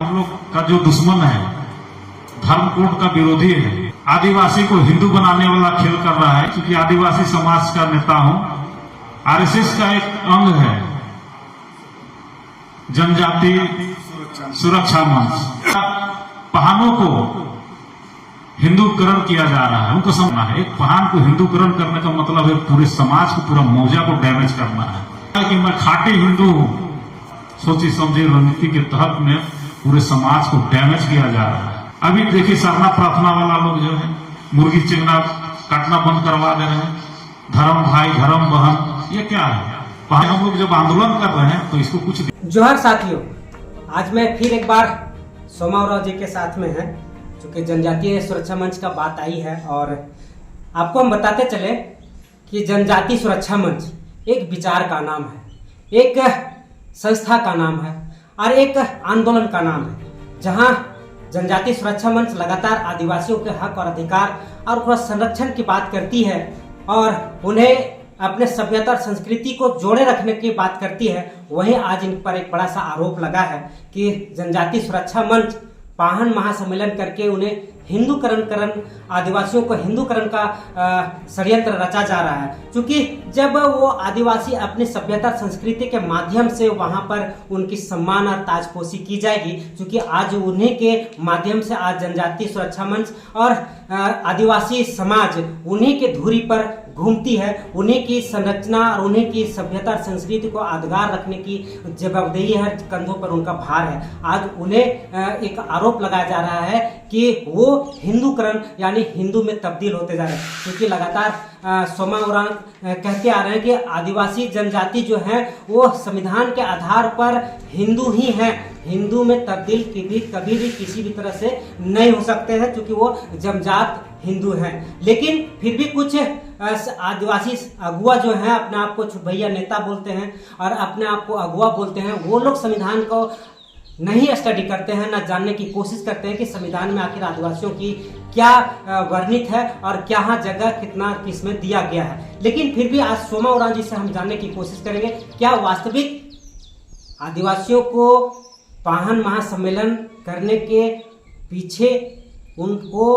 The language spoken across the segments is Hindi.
हम लोग का जो दुश्मन है, धर्म कोड का विरोधी है, आदिवासी को हिंदू बनाने वाला खेल कर रहा है। क्योंकि आदिवासी समाज का नेता हूं, आरएसएस का एक अंग है जनजाति सुरक्षा मंच। पहानों को हिंदूकरण किया जा रहा है, उनको समझना है। एक पहान को हिंदूकरण करने का मतलब है पूरे समाज को, पूरा मौजा को डैमेज करना है। कि मैं खाटी हिंदू हूं, सोची समझी रणनीति के तहत में पूरे समाज को डैमेज किया जा रहा है। अभी देखिए सरना प्रार्थना वाला लोग जो है मुर्गी चिंगना काटना बंद करवा दे रहे हैं। धर्म भाई धर्म बहन, ये क्या है? हम लोग जब आंदोलन कर रहे हैं तो इसको कुछ। जोहार साथियों, आज मैं फिर एक बार सोमा उरांव जी के साथ में है, चूंकि जनजातीय सुरक्षा मंच का बात आई है। और आपको हम बताते चले कि जनजातीय सुरक्षा मंच एक विचार का नाम है, एक संस्था का नाम है और एक आंदोलन का नाम है, जहां जनजातीय सुरक्षा मंच लगातार आदिवासियों के हक और अधिकार और उनका संरक्षण की बात करती है और उन्हें अपने सभ्यता और संस्कृति को जोड़े रखने की बात करती है। वहीं आज इन पर एक बड़ा सा आरोप लगा है कि जनजातीय सुरक्षा मंच पाहन महासम्मेलन करके उन्हें हिंदूकरण आदिवासियों को हिंदूकरण का षड्यंत्र रचा जा रहा है। क्योंकि जब वो आदिवासी अपनी सभ्यता संस्कृति के माध्यम से वहां पर उनकी सम्मान और ताजपोशी की जाएगी, क्योंकि आज उन्हीं के माध्यम से आज जनजातीय सुरक्षा मंच और आदिवासी समाज उन्हीं के धुरी पर घूमती है। उन्हीं की संरचना और उन्हीं की सभ्यता और संस्कृति को यादगार रखने की जवाबदेही है, कंधों पर उनका भार है। आज उन्हें एक आरोप लगाया जा रहा है कि वो हिंदूकरण यानी हिंदू में तब्दील होते जा रहे हैं। क्योंकि लगातार सोमा उरांव कहते आ रहे हैं कि आदिवासी जनजाति जो है वो संविधान के आधार पर हिंदू ही हैं, हिंदू में तब्दील कभी भी किसी भी तरह से नहीं हो सकते हैं, क्योंकि वो जन्मजात हिंदू हैं। लेकिन फिर भी कुछ आदिवासी अगुआ जो हैं अपने आप को छुटभैया नेता बोलते हैं और अपने आप को अगुआ बोलते हैं, वो लोग संविधान को नहीं स्टडी करते हैं, ना जानने की कोशिश करते हैं कि संविधान में आखिर आदिवासियों की क्या वर्णित है और क्या जगह कितना किसमें दिया गया है। लेकिन फिर भी आज सोमा उरांव जी से हम जानने की कोशिश करेंगे क्या वास्तविक आदिवासियों को पाहन महासम्मेलन करने के पीछे उनको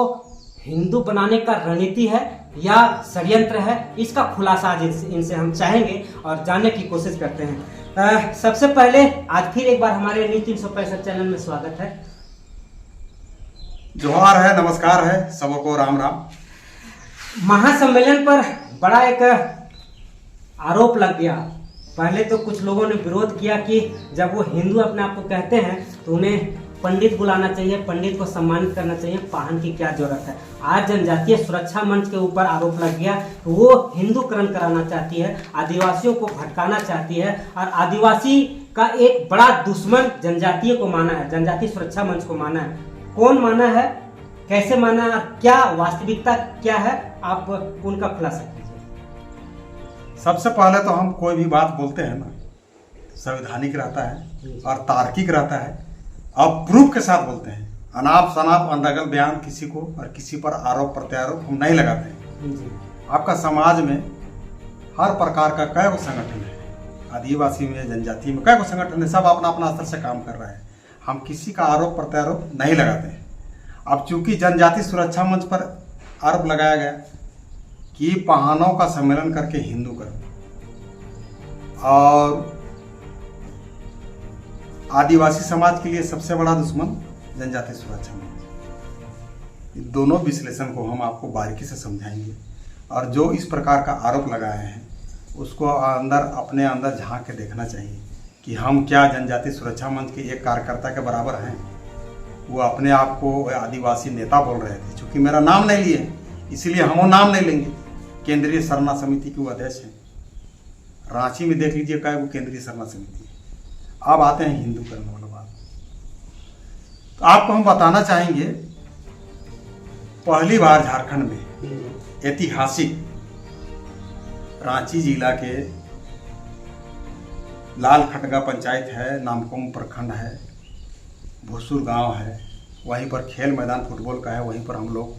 हिंदू बनाने का रणनीति है या षड्यंत्र है। इसका खुलासा आज इनसे हम चाहेंगे और जानने की कोशिश करते हैं। सबसे पहले आज फिर एक बार हमारे न्यूज़ 365 चैनल में स्वागत है। जोहार है, नमस्कार है, सबको राम राम। महासम्मेलन पर बड़ा एक आरोप लग गया। पहले तो कुछ लोगों ने विरोध किया कि जब वो हिंदू अपने आप को कहते हैं तो उन्हें पंडित बुलाना चाहिए, पंडित को सम्मानित करना चाहिए, पाहन की क्या जरूरत है। आज जनजातीय सुरक्षा मंच के ऊपर आरोप लग गया, वो हिंदूकरण कराना चाहती है, आदिवासियों को भटकाना चाहती है और आदिवासी का एक बड़ा दुश्मन जनजातीय को माना है, जनजातीय सुरक्षा मंच को माना है। कौन माना है, कैसे माना है, क्या वास्तविकता क्या है, आप उनका खुलासा कीजिए। सबसे पहले तो हम कोई भी बात बोलते हैं ना, संवैधानिक रहता है और तार्किक रहता है और प्रूफ के साथ बोलते हैं। अनाप शनाप अंधाधुंध बयान किसी को और किसी पर आरोप प्रत्यारोप हम नहीं लगाते हैं। आपका समाज में हर प्रकार का कई गो संगठन है, आदिवासी में जनजाति में कई गो संगठन है, सब अपना अपना स्तर से काम कर रहे हैं। हम किसी का आरोप प्रत्यारोप नहीं लगाते हैं। अब चूंकि जनजाति सुरक्षा मंच पर आरोप लगाया गया कि पहानों का सम्मेलन करके हिंदू कर, और आदिवासी समाज के लिए सबसे बड़ा दुश्मन जनजाति सुरक्षा मंच। दोनों विश्लेषण को हम आपको बारीकी से समझाएंगे और जो इस प्रकार का आरोप लगाए हैं उसको अपने अंदर झांक के देखना चाहिए कि हम क्या जनजाति सुरक्षा मंच के एक कार्यकर्ता के बराबर हैं। वो अपने आप को आदिवासी नेता बोल रहे थे। चूँकि मेरा नाम नहीं लिए इसीलिए हम वो नाम नहीं लेंगे। केंद्रीय सरना समिति के वो अध्यक्ष हैं, रांची में देख लीजिए क्या वो केंद्रीय सरना समिति। अब आते हैं हिंदूकरण वाला बात। तो आपको हम बताना चाहेंगे, पहली बार झारखंड में ऐतिहासिक रांची जिला के लालखटगा पंचायत है, नामकुम प्रखंड है, भुसुर गांव है, वहीं पर खेल मैदान फुटबॉल का है। वहीं पर हम लोग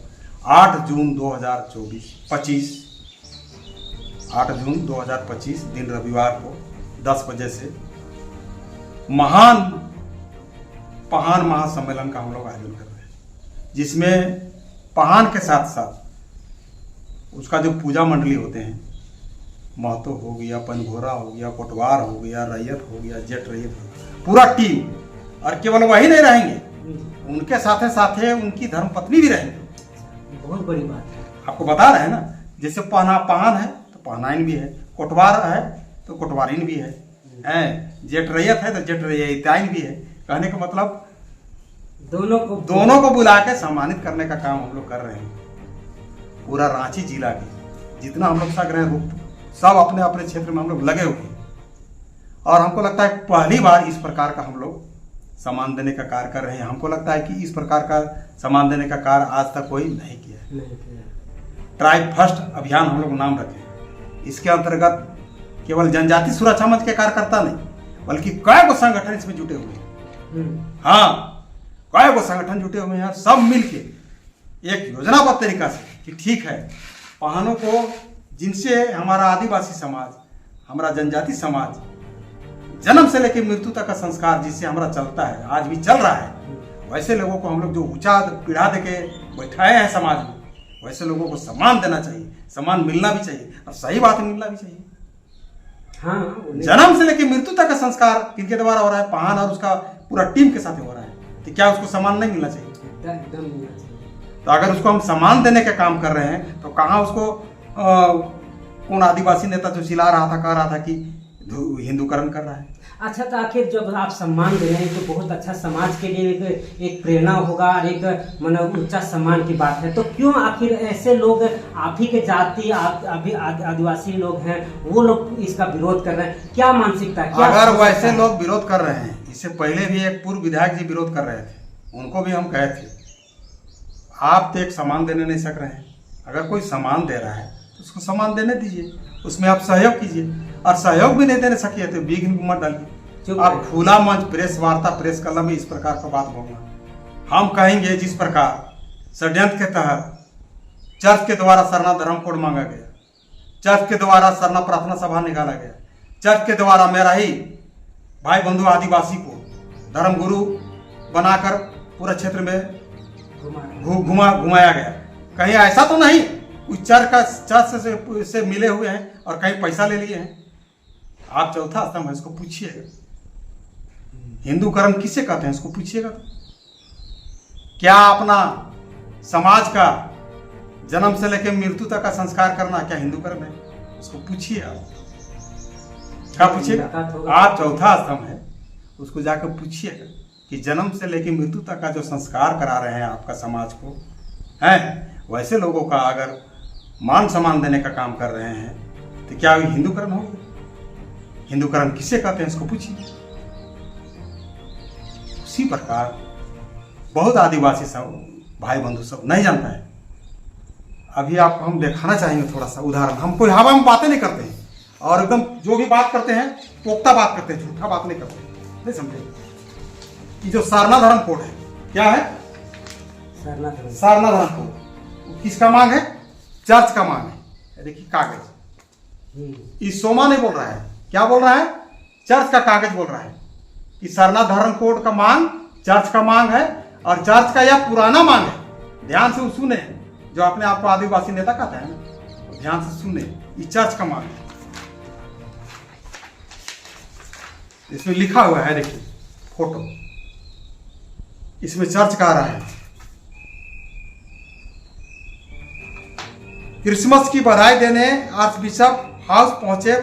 8 जून 2025 दिन रविवार को 10 बजे से महान पहान महासम्मेलन का हम लोग आयोजन कर रहे हैं, जिसमें पहान के साथ साथ उसका जो पूजा मंडली होते हैं, महतो हो गया, पनघोरा हो गया, कोटवार हो गया, रैयत हो गया, जेठ रैयत हो गया, पूरा टीम। और केवल वही नहीं रहेंगे, उनके साथ साथ उनकी धर्मपत्नी भी रहेंगे। बहुत बड़ी बात है। आपको बता रहे हैं ना, जैसे पहान है तो पहनाइन भी है, कोटवार है तो कोटवारिन भी है, जेठ रैयत है तो जेठ रैयताइन भी है। कहने का मतलब दोनों को बुला के सम्मानित करने का काम हम लोग कर रहे हैं। पूरा रांची जिला के जितना हम लोग सग्रह रूप सब अपने अपने क्षेत्र में हम लोग लगे हुए हैं, और हमको लगता है पहली बार इस प्रकार का हम लोग सम्मान देने का कार्य कर रहे हैं। हमको लगता है कि इस प्रकार का सम्मान देने का कार्य आज तक कोई नहीं किया है। ट्राइब फर्स्ट अभियान हम लोग नाम रखें। इसके अंतर्गत केवल जनजाति सुरक्षा मंच के कार्यकर्ता नहीं, बल्कि कई गो संगठन इसमें जुटे हुए हैं। हाँ, कई गो संगठन जुटे हुए हैं, सब मिलके एक योजनाबद्ध तरीका से कि ठीक है, पहानों को, जिनसे हमारा आदिवासी समाज, हमारा जनजाति समाज जन्म से लेकर मृत्यु तक का संस्कार जिससे हमारा चलता है, आज भी चल रहा है, वैसे लोगों को हम लोग जो ऊंचा पीढ़ा दे के बैठाए हैं समाज में, वैसे लोगों को सम्मान देना चाहिए, सम्मान मिलना भी चाहिए, और सही बात मिलना भी चाहिए। हाँ, जन्म से लेकर मृत्यु तक का संस्कार किनके द्वारा हो रहा है? पहान और उसका पूरा टीम के साथ हो रहा है, तो क्या उसको सम्मान नहीं मिलना चाहिए? एकदम मिलना चाहिए। तो अगर उसको हम सम्मान देने का काम कर रहे हैं, तो कहाँ उसको कौन आदिवासी नेता जो चिल्ला रहा था, कह रहा था कि हिंदूकरण कर रहा है? अच्छा, तो आखिर जब आप सम्मान दे रहे हैं तो बहुत अच्छा, समाज के लिए एक प्रेरणा होगा और एक मतलब ऊंचा सम्मान की बात है। तो क्यों आखिर ऐसे लोग, आप ही के जाति अभी आदिवासी लोग हैं, वो लोग इसका विरोध कर रहे हैं? क्या मानसिकता है? अगर वैसे लोग विरोध कर रहे हैं, इससे पहले भी एक पूर्व विधायक जी विरोध कर रहे थे, उनको भी हम कहे थे आप तो एक सम्मान देने नहीं सक रहे हैं। अगर कोई सम्मान दे रहा है तो उसको सम्मान देने दीजिए, उसमें आप सहयोग कीजिए, और सहयोग भी नहीं देने सकिए तो बीघ मत डालिए। आप खुला मंच, प्रेस वार्ता, प्रेस कलम में इस प्रकार का बात बोलना। हम कहेंगे जिस प्रकार षड्यंत्र के तहत चर्च के द्वारा सरना धर्म कोड मांगा गया, चर्च के द्वारा सरना प्रार्थना सभा निकाला गया, चर्च के द्वारा मेरा ही भाई बंधु आदिवासी को धर्म गुरु बनाकर पूरा क्षेत्र में घुमाया गया। कहीं ऐसा तो नहीं उस चर्च से मिले हुए हैं और कहीं पैसा ले लिए हैं? आप चौथा स्तंभ है, इसको पूछिएगा। हिंदूकरण किसे कहते हैं, इसको पूछिएगा। क्या अपना समाज का जन्म से लेकर मृत्यु तक का संस्कार करना क्या हिंदूकरण है? उसको पूछिए। आप क्या पूछिएगा? आप चौथा स्तंभ है, उसको जाकर पूछिएगा कि जन्म से लेकर मृत्यु तक का जो संस्कार करा रहे हैं आपका समाज को, है वैसे लोगों का अगर मान सम्मान देने का काम कर रहे हैं तो क्या हिंदूकरण होगा? हिंदूकरण किसे कहते हैं, इसको पूछिए। उसी प्रकार बहुत आदिवासी सब भाई बंधु सब नहीं जानता है। अभी आपको हम दिखाना चाहेंगे थोड़ा सा उदाहरण। हम कोई हवा में बातें नहीं करते हैं, और एकदम जो भी बात करते हैं पोख्ता बात करते हैं, झूठा बात नहीं करते, नहीं समझे? कि जो सरना धर्म कोड है, क्या है? सरना धर्म कोड किसका मांग है? चर्च का मांग है। देखिए कागज, इस सोमा नहीं बोल रहा है, क्या बोल रहा है? चर्च का कागज बोल रहा है कि सरना धर्म कोड का मांग चर्च का मांग है, और चर्च का यह पुराना मांग है। ध्यान से सुने, जो अपने आप को आदिवासी नेता कहता है ना, ध्यान से सुने, ये चर्च का मांग है। इसमें लिखा हुआ है, देखिए फोटो, इसमें चर्च का आ रहा है। क्रिसमस की बधाई देने आर्च बिशप हाउस पहुंचे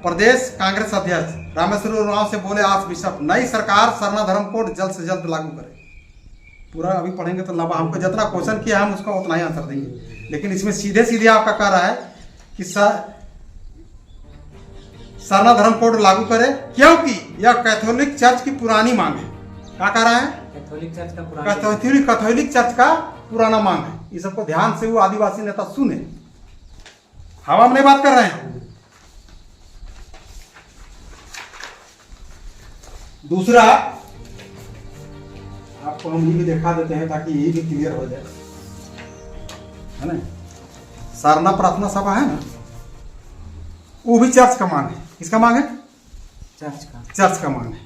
प्रदेश कांग्रेस अध्यक्ष रामेश्वर उरांव से बोले आर्च बिशप, नई सरकार सरना धर्म कोड जल्द से जल्द लागू करे। पूरा अभी पढ़ेंगे तो लंबा, हमको जितना क्वेश्चन किया हम उसका उतना ही आंसर देंगे, लेकिन इसमें सीधे सीधे आपका कह रहा है कि सरना धर्म कोड लागू करे, क्योंकि यह कैथोलिक चर्च की पुरानी मांग है। क्या कह रहा है? कैथोलिक चर्च का पुराना मांग है। ये सबको ध्यान से वो आदिवासी नेता सुने, हवा में नहीं बात कर रहे हैं। दूसरा आपको हम ये भी दिखा देते हैं ताकि ये भी क्लियर हो जाए, है ना? सरना प्रार्थना सभा है ना, वो भी चर्च का मांग है। किसका मांग है? चर्च का मांग है।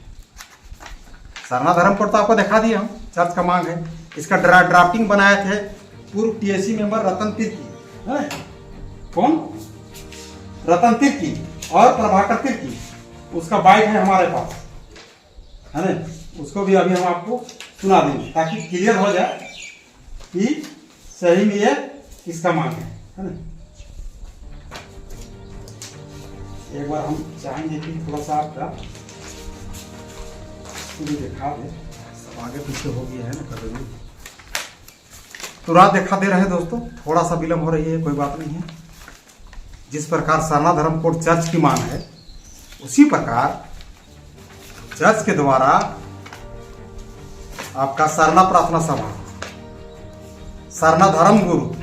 सरना धर्म कोड तो आपको दिखा दिया हम, चर्च का मांग है। इसका ड्राफ्टिंग बनाए थे पूर्व टीएससी मेंबर रतन तिर्की है। कौन? रतन तिर्की और प्रभाकर तिर्की। उसका बाइट है हमारे पास, है ना। उसको भी अभी हम आपको सुना देंगे ताकि क्लियर हो जाए कि सही में ये किसका मांग है ना। एक बार हम चाहेंगे कि थोड़ा सा आपका भी दिखा दे, सब आगे पीछे हो गया है ना कभी। तो रात दिखा दे रहे हैं दोस्तों, थोड़ा सा विलम्ब हो रही है, कोई बात नहीं है। जिस प्रकार सरना धर्म कोड चर्च की मांग है, उसी प्रकार चर्च के द्वारा आपका सरना प्रार्थना सभा, सरना धर्म गुरु,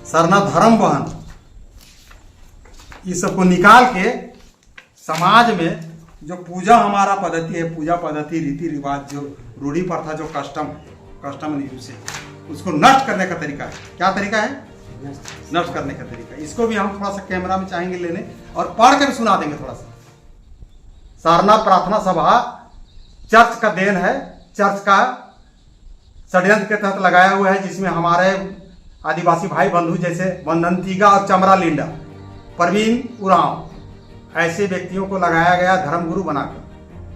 सरना धर्म बहन, इस सबको निकाल के समाज में जो पूजा हमारा पद्धति है, पूजा पद्धति, रीति रिवाज, जो रूढ़ी प्रथा, जो कस्टम यूज है, उसको नष्ट करने का तरीका है। क्या तरीका है? नष्ट करने का तरीका। इसको भी हम थोड़ा सा कैमरा में चाहेंगे लेने और पढ़ के भी सुना देंगे थोड़ा सा। सरना प्रार्थना सभा चर्च का देन है, चर्च का षड्यंत्र के तहत लगाया हुआ है, जिसमें हमारे आदिवासी भाई बंधु जैसे वंदनतीगा और चमरा लिंडा, परवीन उरांव, ऐसे व्यक्तियों को लगाया गया धर्मगुरु बनाकर,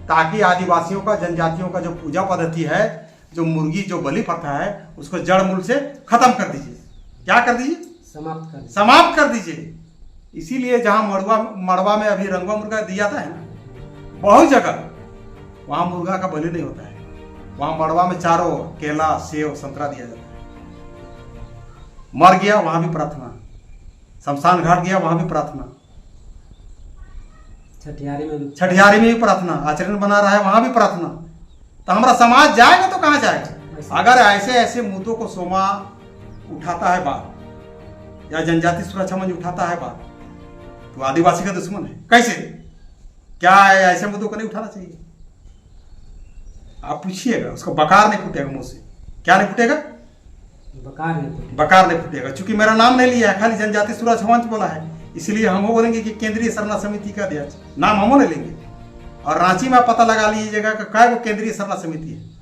ताकि आदिवासियों का, जनजातियों का जो पूजा पद्धति है, जो मुर्गी, जो बलि प्रथा है, उसको जड़ मूल से खत्म कर दीजिए। क्या कर दीजिए? समाप्त कर दीजिए। इसीलिए जहां मड़वा में अभी रंगवा मुर्गा दिया था है, बहुत जगह वहां मुर्गा का बलि नहीं होता है। वहां मड़वा में चारों केला, सेव, संतरा दिया जाता है। मर गया वहां भी प्रार्थना, शमशान घाट गया वहां भी प्रार्थना, छठियारी में भी प्रार्थना, आचरण बना रहा है वहां भी प्रार्थना। तो हमारा समाज जाएगा तो कहां जाएगा? अगर ऐसे ऐसे मुद्दों को सोमा उठाता है बात, या जनजाति सुरक्षा मंच उठाता है बात, तो आदिवासी का दुश्मन है। कैसे? क्या है? ऐसे मुद्दों को नहीं उठाना चाहिए। आप पूछिएगा, उसको बकार नहीं फूटेगा मुंह से। क्या नहीं फूटेगा? बकार नहीं फूटेगा। चूंकि मेरा नाम नहीं लिया है, खाली जनजाति सुरक्षा मंच बोला है, इसलिए हम वो बोलेंगे कि केंद्रीय सरना समिति का अध्यक्ष, नाम हम नहीं लेंगे। और रांची में पता लगा लीजिएगा कि क्या वो केंद्रीय सरना समिति है।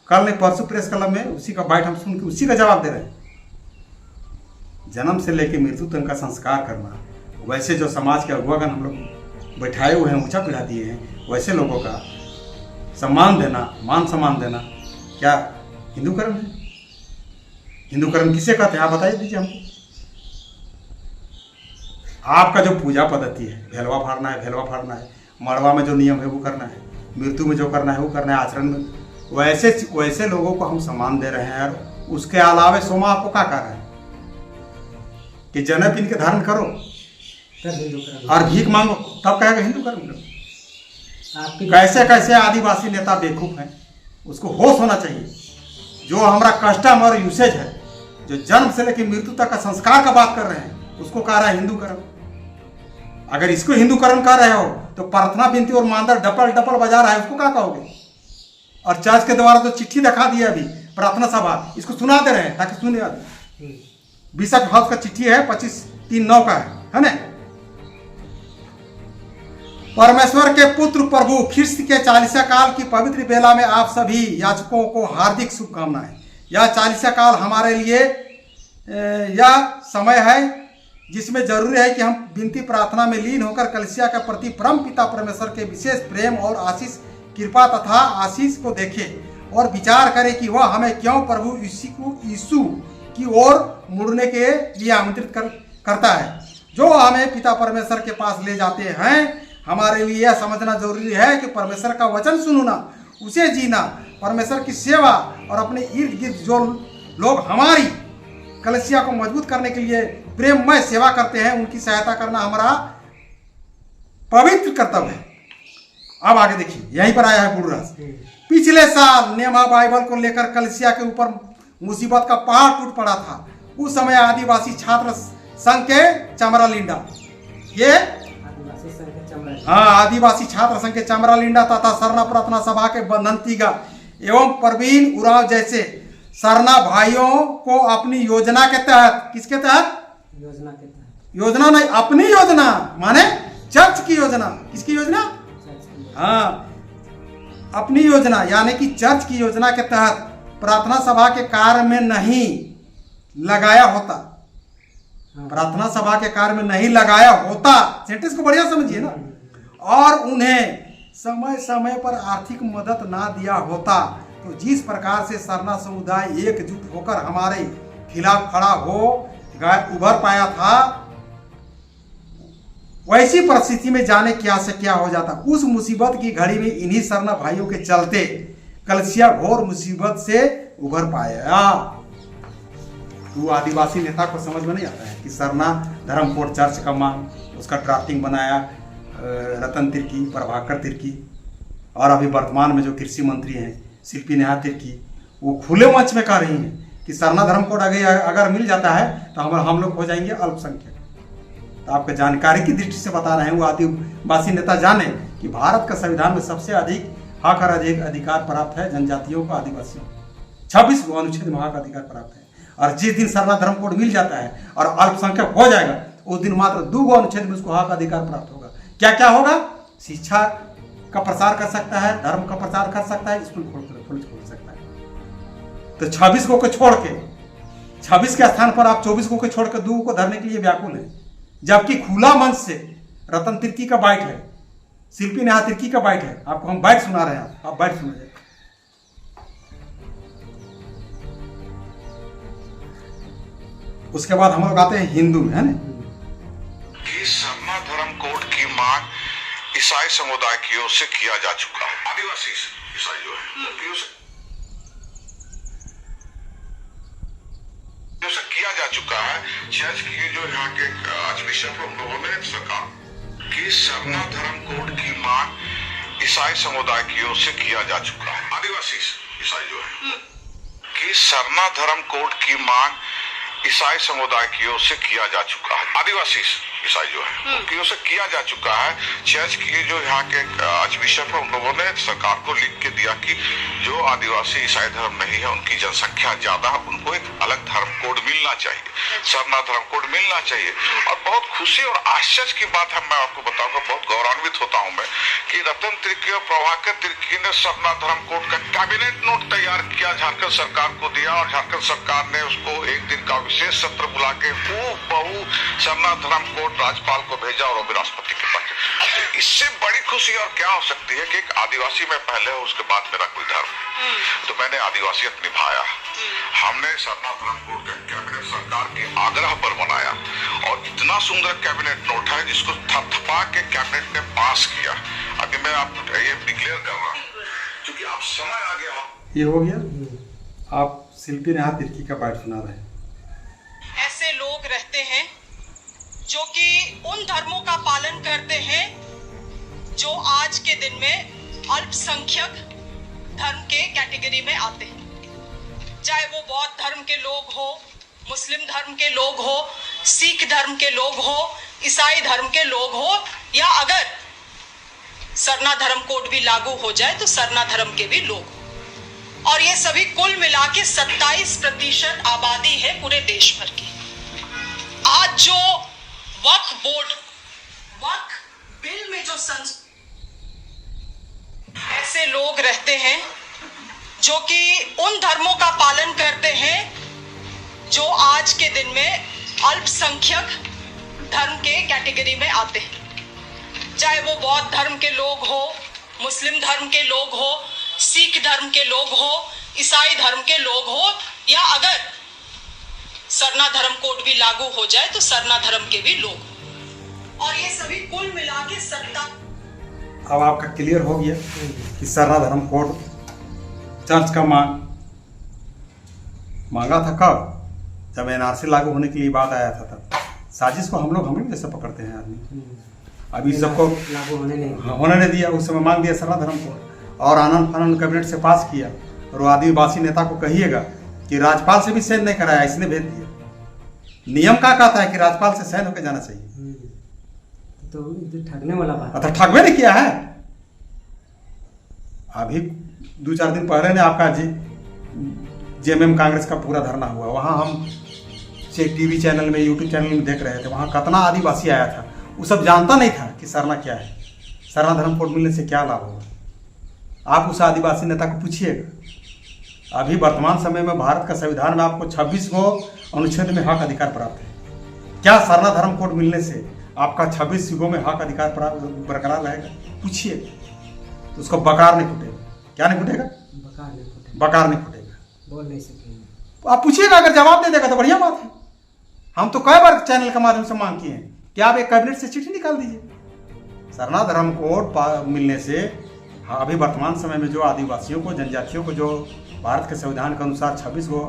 कल नहीं परसों प्रेस क्लब में उसी का बाइट हम सुन के उसी का जवाब दे रहे हैं। जन्म से लेकर मृत्यु तक का संस्कार करना, वैसे जो समाज के अगुवागण हम लोग बैठाए हुए हैं, ऊंचा पिढ़ा दिए हैं, वैसे लोगों का सम्मान देना, मान सम्मान देना, क्या हिंदूकरण है? हिंदूकरण किसे कहते हैं आप बताइए दीजिए हमको। आपका जो पूजा पद्धति है, भेलवा फाड़ना है, भेलवा फाड़ना है, मड़वा में जो नियम है वो करना है, मृत्यु में जो करना है वो करना है, आचरण में वैसे लोगों को हम सम्मान दे रहे हैं। और उसके अलावे सोमा आपको क्या कर रहा है कि जनेऊ पहन के धारण करो और भीख मांगो, तब कहेगा हिंदू कर्म करो। कैसे कैसे आदिवासी नेता बेवकूफ हैं, उसको होश होना चाहिए। जो हमारा कस्टम और यूसेज है, जो जन्म से लेकर मृत्यु तक का संस्कार का बात कर रहे हैं, उसको कह रहा है हिंदू कर्म। अगर इसको हिंदू कर्म कर रहे हो तो प्रार्थना विनती और मानदर डपल डपल बजा रहा है, उसको क्या कहोगे? और चर्च के द्वारा तो चिट्ठी दिखा दी अभी प्रार्थना सभा, इसको सुना दे रहे हैं ताकि सुने। बिशप हाउस का चिट्ठी है 25/3/9 का है ना। परमेश्वर के पुत्र प्रभु ख्रिस्त के 40 काल की पवित्र बेला में आप सभी याचकों को हार्दिक शुभकामनाएं। यह 40 काल हमारे लिए यह समय है जिसमें जरूरी है कि हम विनती प्रार्थना में लीन होकर कलीसिया के प्रति परम पिता परमेश्वर के विशेष प्रेम और आशीष, कृपा तथा आशीष को देखें और विचार करें कि वह हमें क्यों प्रभु यीशु की ओर मुड़ने के लिए आमंत्रित करता है, जो हमें पिता परमेश्वर के पास ले जाते हैं। हमारे लिए यह समझना जरूरी है कि परमेश्वर का वचन सुनना, उसे जीना, परमेश्वर की सेवा और अपने इर्द गिर्द जो लोग हमारी कलीसिया को मजबूत करने के लिए प्रेममय सेवा करते हैं, उनकी सहायता करना हमारा पवित्र कर्तव्य है। अब आगे देखिए, यहीं पर आया है बुढ़राज। पिछले साल नेमा बाइबल को लेकर कलीसिया के ऊपर मुसीबत का पहाड़ टूट पड़ा था। उस समय आदिवासी छात्र संघ के चमरा लिंडा, ये आदिवासी छात्र संघ के चमरा लिंडा तथा सरना प्रार्थना सभा के बंधनतीगा एवं परवीन उरांव जैसे सरना भाइयों को अपनी योजना के तहत, किसके तहत? योजना नहीं, अपनी योजना, माने चर्च की योजना। किसकी योजना? हाँ, अपनी योजना यानी कि चर्च की योजना के तहत प्रार्थना सभा के कार्य में नहीं लगाया होता, प्रार्थना सभा के कार्य में नहीं लगाया होता, सेंटेंस को बढ़िया समझिए ना, और उन्हें समय समय पर आर्थिक मदद ना दिया होता, तो जिस प्रकार से सरना समुदाय एकजुट होकर हमारे खिलाफ खड़ा हो उभर पाया था, वैसी परिस्थिति में जाने क्या से क्या हो जाता। उस मुसीबत की घड़ी में इन्हीं सरना भाइयों के चलते कलसिया घोर मुसीबत से उभर पाया। वो आदिवासी नेता को समझ में नहीं आता है कि सरना धर्मकोट चर्च का मांग, उसका ड्राफ्टिंग बनाया रतन तिर्की, प्रभाकर तिर्की, और अभी वर्तमान में जो कृषि मंत्री हैं शिल्पी नेहा तिर्की, वो खुले मंच में कह रही हैं कि सरना धर्मकोड अगर मिल जाता है तो हम लोग हो जाएंगे अल्पसंख्यक। तो आपको जानकारी की दृष्टि से बता रहे हैं, वो आदिवासी नेता जाने कि भारत का संविधान में सबसे अधिक हक और अधिकार प्राप्त है जनजातियों को, आदिवासियों को 26 अनुच्छेद में हक अधिकार प्राप्त है। और जिस दिन सरना धर्मकोड मिल जाता है और अल्पसंख्यक हो जाएगा, उस दिन मात्र 2 अनुच्छेद में उसको हक अधिकार प्राप्त होगा। क्या क्या होगा? शिक्षा का प्रसार कर सकता है, धर्म का प्रचार कर सकता है, स्कूल खोल सकता है। तो 26 को छोड़ के 26 के स्थान पर आप 24 को छोड़ के 2 को धरने के लिए व्याकुल है, जबकि खुला मंच से रतन तिर्की का बाइट है, शिल्पी नेहा तिर्की का बाइट है। आपको हम बाइट सुना रहे हैं, आप बाइट सुनिए। उसके बाद हम लोग आते हैं हिंदू में, है ना, कि सरना धर्म कोड की मांग ईसाई समुदाय की ओर से किया जा चुका है। आदिवासी ईसाई जो है उसे किया जा चुका है। चर्च की जो यहाँ के आर्चबिशप हम लोगों ने सरकार की सरना धर्म कोड की मांग ईसाई समुदाय की ओर से किया जा चुका है। आदिवासी ईसाई जो है कि सरना धर्म कोड की मांग ईसाई समुदाय की ओर से किया जा चुका है। आदिवासी ईसाई जो है की ओर से किया जा चुका है। चर्च की जो यहाँ के आर्चबिशप है उन लोगों ने सरकार को लिख के दिया कि जो आदिवासी ईसाई धर्म नहीं है, उनकी जनसंख्या ज्यादा है, उनको एक अलग धर्म कोड मिलना चाहिए, सरना धर्म कोड मिलना चाहिए। और बहुत खुशी और आश्चर्य की बात है, मैं आपको बताऊंगा, बहुत गौरवान्वित होता हूं मैं कि रतन तिर्की और प्रभाकर तिर्की ने सरना धर्म कोड का कैबिनेट नोट तैयार किया, झारखंड सरकार को दिया, और झारखंड सरकार ने उसको एक दिन का विशेष सत्र बुला के हूबहू सरना धर्म कोड राज्यपाल को भेजा और वो राष्ट्रपति के पास। इससे बड़ी खुशी और क्या हो सकती है कि एक आदिवासी में पहले हो, उसके बाद मेरा कोई धर्म, तो मैंने आदिवासियत निभाया। हमने सरना धर्म कोड का कैबिनेट सरकार के आग्रह पर बनाया, और इतना सुंदर कैबिनेट नोट है जिसको थपथपा के कैबिनेट ने पास किया। अभी मैं आपको ये डिक्लेयर कर रहा हूँ क्योंकि आप समय आ गया। ये हो गया। आप शिल्पी नेहा तिर्की का पाठ सुना रहे हैं। ऐसे लोग रहते हैं जो कि उन धर्मों का पालन करते हैं जो आज के दिन में अल्पसंख्यक धर्म के कैटेगरी में आते हैं। चाहे वो बौद्ध धर्म के लोग हो, मुस्लिम धर्म के लोग हो, सिख धर्म के लोग हो, ईसाई धर्म के लोग हो, या अगर सरना धर्म कोड भी लागू हो जाए तो सरना धर्म के भी लोग हो। और ये सभी कुल मिला के 27% आबादी है पूरे देश भर की। आज जो वक्फ बोर्ड, वक्फ बिल में जो ऐसे लोग रहते हैं जो कि उन धर्मों का पालन करते हैं जो आज के दिन में अल्पसंख्यक धर्म के कैटेगरी में आते हैं। चाहे वो बौद्ध धर्म के लोग हो, मुस्लिम धर्म के लोग हो, सिख धर्म के लोग हो, ईसाई धर्म के लोग हो, या अगर सरना धर्म कोड भी लागू हो जाए तो सरना धर्म के भी लोग। और ये सभी कुल मिला के 70। अब आपका क्लियर हो गया कि सरना धर्म कोड चर्च का मांगा था कब? जब एनआरसी लागू होने के लिए बात आया था तब। साजिश को हम लोग जैसे पकड़ते हैं आदमी। अभी सबको लागू होने नहीं दिया। उस समय मांग दिया सरना धर्म कोड, और आनंद फानंद कैबिनेट से पास किया। और वो आदिवासी नेता को कहिएगा कि राज्यपाल से भी साइन नहीं कराया, इसने भेज दिया। नियम क्या कहता है कि राज्यपाल से साइन होकर जाना चाहिए। तो ठगने वाला बात। तो ठगवे नहीं किया है। अभी 2-4 दिन पहले ने आपका जेएमएम कांग्रेस का पूरा धरना हुआ, वहां हम टीवी चैनल में, यूट्यूब चैनल में देख रहे थे। वहां कितना आदिवासी आया था, वो सब जानता नहीं था कि सरना क्या है, सरना धर्म कोड मिलने से क्या लाभ होगा। आप उस आदिवासी नेता को पूछिएगा। अभी वर्तमान समय में भारत का संविधान में आपको 26 गो अनुच्छेद में हक अधिकार प्राप्त है। क्या सरना धर्म कोड मिलने से आपका 26 गो में हक अधिकार बरकरार रहेगा? पूछिए, तो उसको बकार नहीं फूटेगा। क्या नहीं फूटेगा? बकार नहीं फूटेगा। बोल नहीं सकेंगे। आप पूछिएगा, अगर जवाब दे देगा तो बढ़िया बात है। हम तो कई बार चैनल के माध्यम से मांग किए हैं कि आप एक कैबिनेट से चिट्ठी निकाल दीजिए। सरना धर्म कोड मिलने से अभी वर्तमान समय में जो आदिवासियों को, जनजातियों को जो भारत के संविधान के अनुसार 26 गो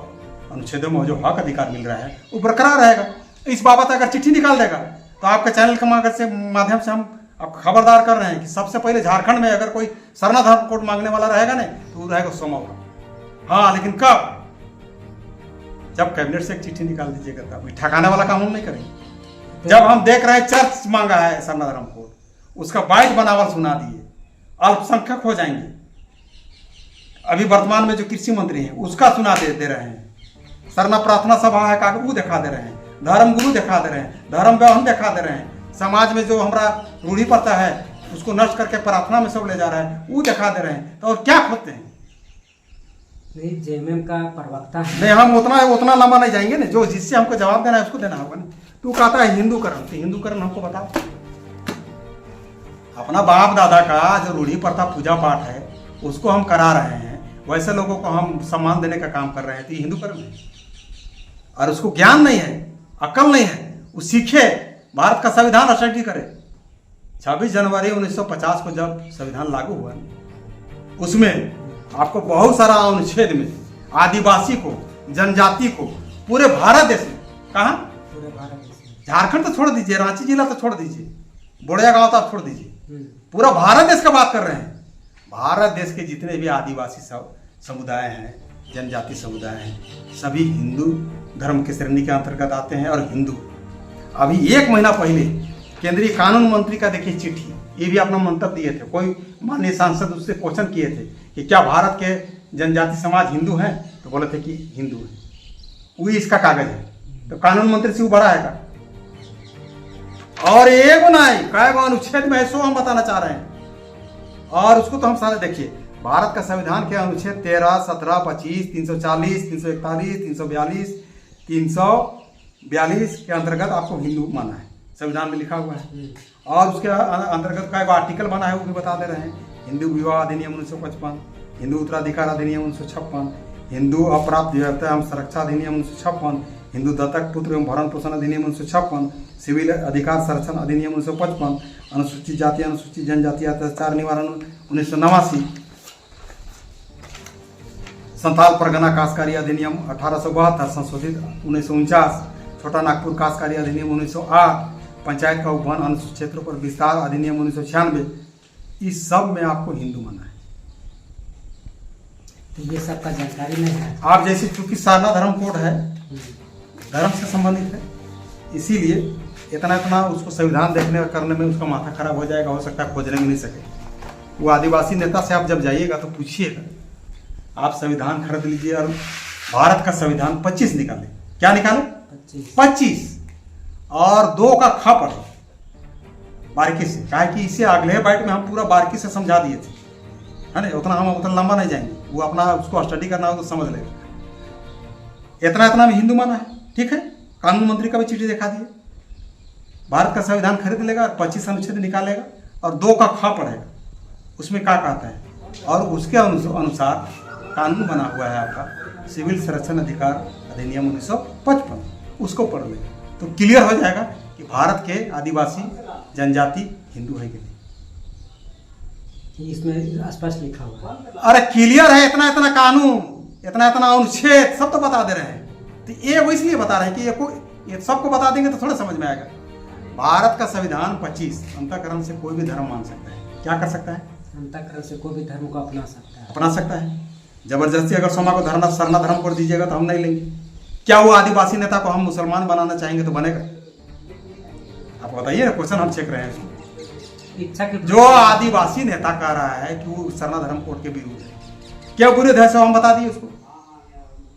अनुच्छेदों में जो हक अधिकार मिल रहा है वो बरकरार रहेगा। इस बाबत अगर चिट्ठी निकाल देगा तो आपके चैनल के माध्यम से हम आपको खबरदार कर रहे हैं कि सबसे पहले झारखंड में अगर कोई सरना धर्म कोड मांगने वाला रहेगा नहीं तो वो रहेगा सोमाउरा। हाँ, लेकिन कब? जब कैबिनेट से एक चिट्ठी निकाल दीजिएगा तब। ठकाने वाला काम हम नहीं करेंगे। जब हम देख रहे हैं चर्च मांगा है सरना धर्म कोड, उसका 22 बनावल सुना दिए, अल्पसंख्यक हो जाएंगे। अभी वर्तमान में जो कृषि मंत्री हैं उसका सुना दे रहे हैं। सरना प्रार्थना सभा है का वो दिखा दे रहे हैं, धर्म गुरु दिखा दे रहे हैं, धर्म व्यवहार दिखा दे रहे हैं। समाज में जो हमारा रूढ़ी प्रथा है उसको नष्ट करके प्रार्थना में सब ले जा रहा है, वो दिखा दे रहे हैं। तो और क्या खोजते हैं? नहीं, जेएमएम का प्रवक्ता है। नहीं, हम उतना लंबा नहीं जाएंगे ना। जो जिससे हमको जवाब देना है उसको देना होगा ना। तू कहता है हिंदूकरण, तो हिंदूकरण हमको बताओ। अपना बाप दादा का जो रूढ़ी प्रथा पूजा पाठ है उसको हम करा रहे हैं, वैसे लोगों को हम सम्मान देने का काम कर रहे हैं, तो हिंदूकरण है। और उसको ज्ञान नहीं है, अकल नहीं है, वो सीखे, भारत का संविधान स्टडी करे। 26 जनवरी 1950 को जब संविधान लागू हुआ उसमें आपको बहुत सारा अनुच्छेद में आदिवासी को, जनजाति को पूरे भारत देश में, कहाँ? पूरे भारत देश। झारखंड तो छोड़ दीजिए, रांची जिला तो छोड़ दीजिए, बोड़िया गांव तो आप छोड़ दीजिए, पूरा भारत देश का बात कर रहे हैं। भारत देश के जितने भी आदिवासी समुदाय हैं, जनजाति समुदाय हैं, सभी हिंदू धर्म की श्रेणी के अंतर्गत आते हैं। और हिंदू, अभी 1 महीना पहले केंद्रीय कानून मंत्री का देखिए चिट्ठी, ये भी अपना मंतव्य दिए थे। कोई माननीय सांसद उससे क्वेश्चन किए थे कि क्या भारत के जनजाति समाज हिंदू हैं, तो बोले थे कि हिंदू है। वही इसका कागज है, तो कानून मंत्री से वो बड़ा है। और एगो नहीं, कई अनुच्छेद में है, सो हम बताना चाह रहे हैं। और उसको तो हम सारे देखिए, भारत का संविधान के अनुच्छेद 13, 17, 25, 340, 341, 342, 342 के अंतर्गत आपको हिंदू माना है, संविधान में लिखा हुआ है। और उसके अंतर्गत का एक आर्टिकल बना है, वो भी बता दे रहे हैं। हिंदू विवाह अधिनियम 1955, हिंदू उत्तराधिकार अधिनियम 1956, हिंदू अप्राप्त विवाह एवं सुरक्षा अधिनियम 1956, हिंदू दत्तक पुत्र एवं भरण पोषण अधिनियम 1956, सिविल अधिकार संरक्षण अधिनियम 1955, अनुसूचित जाति अनुसूचित जनजाति अत्याचार निवारण 1989, संथाल परगना काश्तकारी अधिनियम 1872 संशोधित 1949, छोटा नागपुर काश्तकारी अधिनियम 1908, पंचायत का उपवन अनुसूचित क्षेत्रों पर विस्तार अधिनियम 1996, इस सब में आपको हिंदू माना है। तो ये सब का जानकारी नहीं है। आप जैसे चूंकि सरना धर्म कोड है, धर्म से संबंधित है, इसीलिए इतना उसको संविधान देखने करने में उसका माथा खराब हो जाएगा, हो सकता है खोजने में नहीं सके। वो आदिवासी नेता से आप जब जाइएगा तो पूछिएगा, आप संविधान खरीद लीजिए और भारत का संविधान 25 निकाले। क्या निकाले? 25 और 2 का ख पढ़े बारीकी से, कहा कि इसे अगले बाइट में हम पूरा बारीकी से समझा दिए थे, है ना। उतना लंबा नहीं जाएंगे, वो अपना उसको स्टडी करना हो तो समझ लेगा। इतना में हिंदू माना है, ठीक है। कानून मंत्री का भी चिट्ठी दिखा दिए, भारत का संविधान खरीद लेगा और 25 अनुच्छेद निकालेगा और 2 का ख पढ़ेगा, उसमें क्या कहता है, और उसके अनुसार कानून बना हुआ है आपका सिविल संरक्षण अधिकार अधिनियम 1955, उसको पढ़ लेगा तो क्लियर हो जाएगा कि भारत के आदिवासी जनजाति हिंदू है कि नहीं। इसमें स्पष्ट लिखा हुआ है। अरे क्लियर है, इतना कानून, इतना अनुच्छेद सब तो बता दे रहे हैं। तो ये वो इसलिए बता रहे हैं कि ये सबको बता देंगे तो थोड़ा समझ में आएगा। भारत का संविधान 25 अंतःकरण से कोई भी धर्म मान सकता है। क्या कर सकता है? अंतःकरण से कोई भी धर्म को अपना सकता है। जबरदस्ती अगर सोमा को सरना धर्म कर दीजिएगा तो हम नहीं लेंगे। क्या वो आदिवासी नेता को हम मुसलमान बनाना चाहेंगे तो बनेगा? आप बताइए ना, क्वेश्चन हम चेक रहे हैं इसमें। इच्छा के जो आदिवासी नेता कह रहा है कि वो सरना धर्म कोड के विरुद्ध है, क्या विरुद्ध है? सब हम बता दिए उसको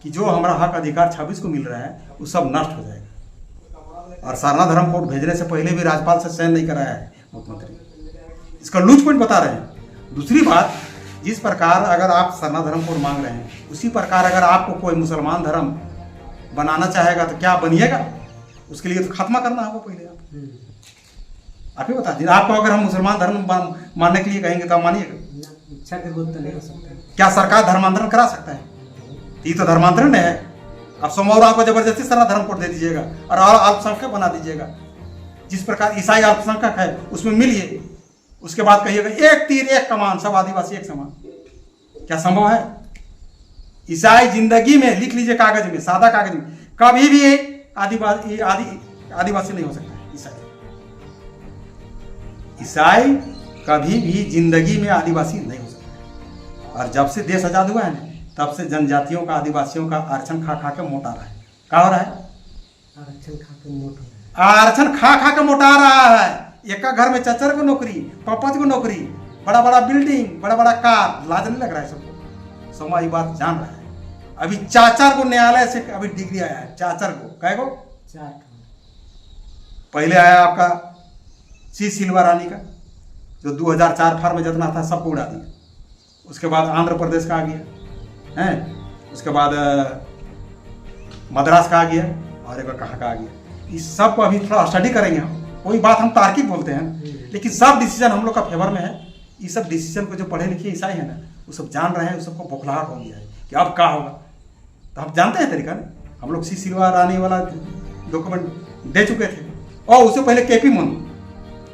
कि जो हमारा हक अधिकार 26 को मिल रहा है वो सब नष्ट हो जाएगा। और सरना धर्म कोड भेजने से पहले भी राज्यपाल से साइन नहीं कराया है मुख्यमंत्री। इसका लूज पॉइंट बता रहे हैं। दूसरी बात, जिस प्रकार अगर आप सरना धर्म को मांग रहे हैं, उसी प्रकार अगर आपको कोई मुसलमान धर्म बनाना चाहेगा तो क्या बनिएगा? उसके लिए तो खात्मा करना होगा पहले आप ही बता दीजिए। आपको अगर हम मुसलमान धर्म मानने के लिए कहेंगे तो आप मानिएगा? इच्छा के विरुद्ध तो नहीं हो सकता। क्या सरकार धर्मांतरण करा सकता है? ये तो धर्मांतरण है। अब सोमवार को जबरदस्ती सरना धर्म कोड दे दीजिएगा और अल्पसंख्यक बना दीजिएगा। जिस प्रकार ईसाई अल्पसंख्यक है उसमें मिलिए, उसके बाद कहिएगा एक तीर एक कमान, सब आदिवासी एक समान। क्या संभव है? ईसाई जिंदगी में, लिख लीजिए कागज में, सादा कागज में, कभी भी आदिवासी नहीं हो सकता है। ईसाई कभी भी जिंदगी में आदिवासी नहीं हो सकता। और जब से देश आजाद हुआ है ना, तब से जनजातियों का, आदिवासियों का आरक्षण खा खा के मोटा रहा है। क्या हो रहा है? आरक्षण खा के मोटा रहा है। आरक्षण खा खा के मोटा रहा है। एक का घर में चचर को नौकरी, पापा को नौकरी, बड़ा बड़ा बिल्डिंग, बड़ा बड़ा कार। लाज नहीं लग रहा है सबको? समाज ये बात जान रहा है। अभी चाचर को न्यायालय से अभी डिग्री आया है। चाचर को कहे को 4 पहले आया आपका सी सिल्वा रानी का, जो 2004 फार्म में जितना था सबको उड़ा दिया। उसके बाद आंध्र प्रदेश का आ गया है, उसके बाद मद्रास का आ गया, और एक कहाँ का आ गया। इस सब को अभी थोड़ा स्टडी करेंगे हम। कोई बात हम तार्किक बोलते हैं, लेकिन सब डिसीजन हम लोग का फेवर में है। ये सब डिसीजन को जो पढ़े लिखे ईसाई है ना, वो सब जान रहे हैं। उस सबको बौखलाहट हो गया है कि अब क्या होगा। तो हम जानते हैं तरीका ना। हम लोग सी सिल्वा रानी वाला डॉक्यूमेंट दे चुके थे, और उससे पहले केपी मनु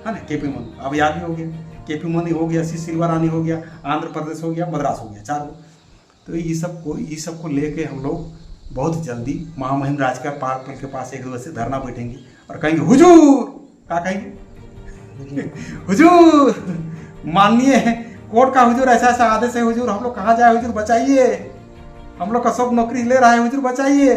है ना, केपी मनु अब याद भी हो गया। केपी मनु हो गया, सी सिल्वा रानी हो गया, आंध्र प्रदेश हो गया, मद्रास हो गया, 4 को। तो ये सबको लेके हम लोग बहुत जल्दी महामहिम राज का पार्क के पास एक दूसरे से धरना बैठेंगे और कहेंगे हुजूर। क्या कहेंगे? हुजूर माननीय कोर्ट का हुजूर ऐसा ऐसा आदेश है हुजूर, हम लोग कहाँ जाए हुजूर, बचाइए। हम लोग का सब नौकरी ले रहा है हुजूर, बचाइए।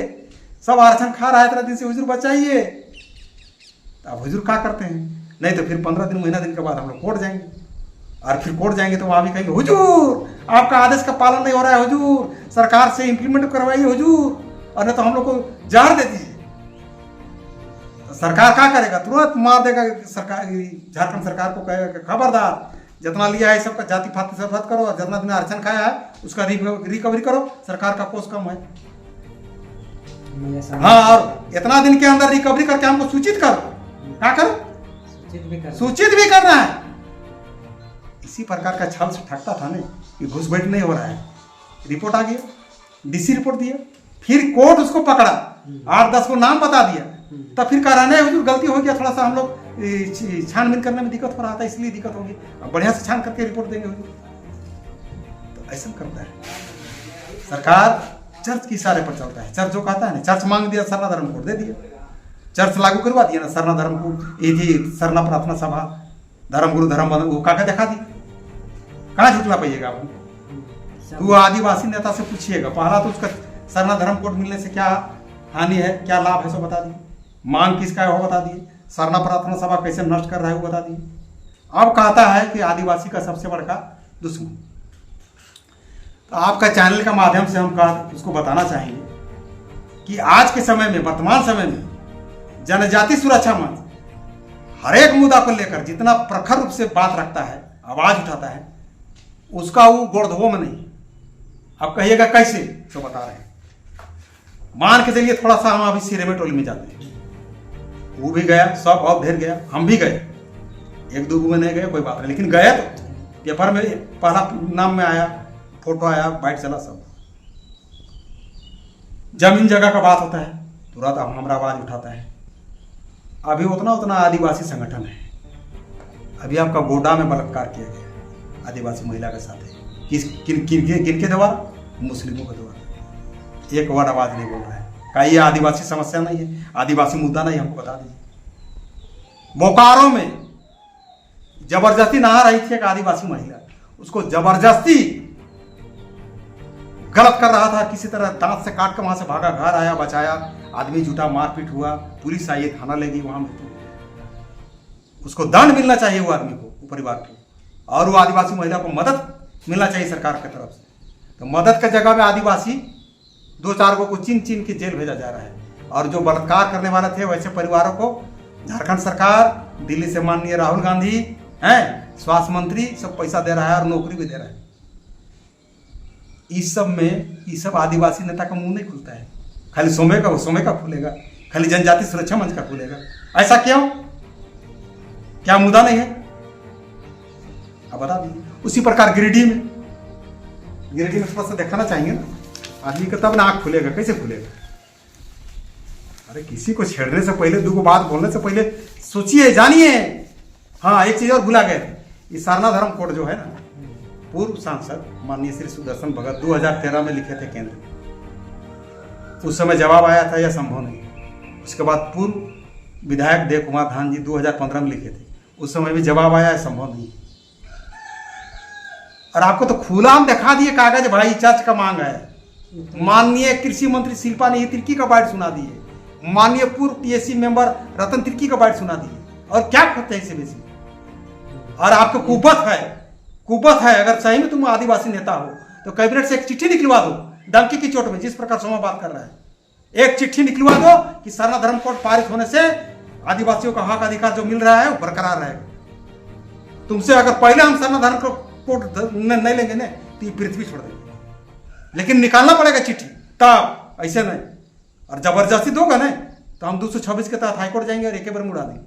सब आरक्षण खा रहा है इतना दिन से हुजूर, बचाइए। तो अब हुजूर क्या करते हैं? नहीं तो फिर 15 दिन महीना दिन के बाद हम लोग कोर्ट जाएंगे, और फिर कोर्ट जाएंगे तो वहां भी कहेंगे हुजूर आपका आदेश का पालन नहीं हो रहा है हुजूर, सरकार से इंप्लीमेंट करवाइए हुजूर, और नहीं तो हम लोग को जहर दे दीजिए। तो सरकार क्या करेगा? तुरंत मार देगा। सरकार झारखंड सरकार को कहेगा खबरदार, जितना लिया है सबका जाति पाति से रद्द करो, और जितना दिन आरक्षण खाया है उसका रिकवरी करो। सरकार का कोष कम है। हाँ, और इतना दिन के अंदर रिकवरी करके हमको सूचित करो। क्या करो? सूचित भी करना है। इसी प्रकार का छल से ठगता था ना कि घुसपैठ नहीं हो रहा है। रिपोर्ट आ गया, डीसी रिपोर्ट दिया, फिर कोर्ट उसको पकड़ा, 8-10 को नाम बता दिया। तब फिर कह रहा है हुजूर गलती हो गया, थोड़ा सा हम लोग छानबीन करने में दिक्कत हो रहा था, इसलिए दिक्कत होगी, अब बढ़िया से छान करके रिपोर्ट देंगे हुजूर। तो ऐसा करता है सरकार। चर्च के इशारे पर चलता है। चर्च जो कहता है ना, चर्च मांग दिया सरना धर्म कोड दे दिया, चर्च लागू करवा दिया ना सरना धर्म को। ये थी सरना प्रार्थना सभा, धर्म गुरु धर्म बंधु, वो काका दिखा दी। कहाँ झुटला पाइएगा आप? तो आदिवासी नेता से पूछिएगा, पहला तो उसका सरना धर्म कोड मिलने से क्या हानि है, क्या लाभ है, सो बता दिए। मांग किसका है वो बता दिए। सरना प्रार्थना सभा कैसे नष्ट कर रहा है वो बता दिए। अब कहता है कि आदिवासी का सबसे बड़ा दुश्मन। तो आपका चैनल का माध्यम से हम उसको बताना चाहेंगे कि आज के समय में, वर्तमान समय में जनजाति सुरक्षा मंच हर एक मुद्दा को लेकर जितना प्रखर रूप से बात रखता है, आवाज उठाता है, उसका वो गोड़धो में नहीं। अब कहिएगा कैसे, तो बता रहे हैं। मान के चलिए थोड़ा सा हम अभी सिरेमे टोली में जाते हैं, वो भी गया, सब और ढेर गया, हम भी गए, 1-2 में नहीं गए कोई बात नहीं, लेकिन गए तो पेपर में पहला नाम में आया, फोटो आया, बाइट चला सब। जमीन जगह का बात होता है, तुरंत हमारा आवाज उठाता है। अभी उतना आदिवासी संगठन है। अभी आपका गोड्डा में बलात्कार किया गया आदिवासी महिला के साथ है। किनके द्वारा? मुस्लिमों के द्वारा। एक वर्ड आवाज नहीं बोल रहा है। क्या ये आदिवासी समस्या नहीं है? आदिवासी मुद्दा नहीं? हमको बता दीजिए। बोकारो में जबरदस्ती नहा रही थी एक आदिवासी महिला, उसको जबरदस्ती गलत कर रहा था, किसी तरह दांत से काट कर वहां से भागा, घर आया, बचाया, आदमी जुटा, मारपीट हुआ, पुलिस आई, थाना ले गई, वहां उसको दंड मिलना चाहिए वो आदमी को, वो परिवार को, और वो आदिवासी महिला को मदद मिलना चाहिए सरकार की तरफ से। तो मदद की जगह में आदिवासी 2-4 को चिन के जेल भेजा जा रहा है। और जो बलात्कार करने वाले थे वैसे परिवारों को झारखंड सरकार, दिल्ली से माननीय राहुल गांधी हैं, स्वास्थ्य मंत्री, सब पैसा दे रहा है और नौकरी भी दे रहा है। इस सब में ये सब आदिवासी नेता का मुंह नहीं खुलता है। खाली सोमे का खुलेगा, खाली जनजाति सुरक्षा मंच का खुलेगा। ऐसा क्यों? क्या मुद्दा नहीं है? अब बता दीजिए। उसी प्रकार गिरिडीह में थोड़ा सा दिखाना चाहेंगे ना आदमी का, तब ना आँख खुलेगा। कैसे खुलेगा? अरे किसी को छेड़ने से पहले, दो बात बोलने से पहले सोचिए, जानिए। हाँ, एक चीज और भुला गए थे। ये सारना धर्म कोड जो है ना, पूर्व सांसद माननीय श्री सुदर्शन भगत 2013 में लिखे थे केंद्र। उस समय जवाब आया था यह संभव नहीं। उसके बाद पूर्व विधायक देव कुमार धान जी 2015 में लिखे थे, उस समय भी जवाब आया है संभव नहीं। और आपको तो खुला हम दिखा दिए कागज, भाई चर्च का मांग है। माननीय कृषि मंत्री शिल्पा नेही तिर्की का बाइट सुना दिए, माननीय पूर्व टीएससी मेंबर रतन तिर्की का बाइट सुना दिए। और क्या खोते हैं इससे बेसी? और आपको कुबत है अगर सही में तुम आदिवासी नेता हो तो कैबिनेट से एक चिट्ठी निकलवा दो, डंकी की चोट में, जिस प्रकार सोमा बात कर रहा है। एक चिट्ठी निकलवा दो कि सरना धर्म कोड पारित होने से आदिवासियों का हक अधिकार जो मिल रहा है वो बरकरार रहेगा। तुमसे अगर पहले हम सरना धर्म कोड नहीं लेंगे ना तो ये पृथ्वी छोड़ देंगे, लेकिन निकालना पड़ेगा चिट्ठी, तब ऐसे नहीं। और जबरदस्ती दोगे ना तो हम 226 के तहत हाईकोर्ट जाएंगे और एक बार मुड़ा देंगे।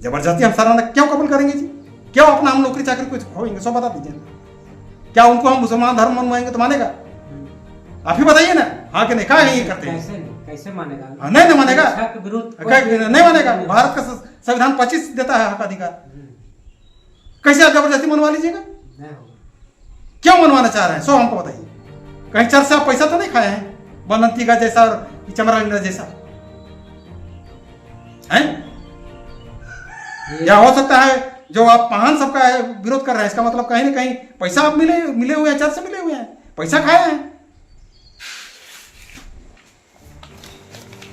जबरदस्ती हम सरना क्यों कबूल करेंगे जी? क्यों अपना हम नौकरी चाकरी कुछ खोएंगे? सब बता दीजिए। क्या उनको हम मुसलमान धर्म मनवाएंगे तो मानेगा? आप ही बताइए ना। हाँ कि नहीं? क्या ये करते हैं? कैसे मानेगा? नहीं मानेगा, विरोध नहीं मानेगा। भारत का संविधान 25 देता है हक अधिकार। कैसे आप जबरदस्ती मनवा लीजिएगा? क्यों मनवाना चाह रहे हैं? सो हमको बताइए। कहीं चर्च से आप पैसा तो नहीं खाए हैं? बनंती का जैसा और चमरा जैसा है? या हो सकता है जो आप महान सबका विरोध कर रहे हैं, इसका मतलब कहीं ना कहीं पैसा आप मिले हुए हैं, चर्च से मिले हुए हैं, पैसा खाए हैं।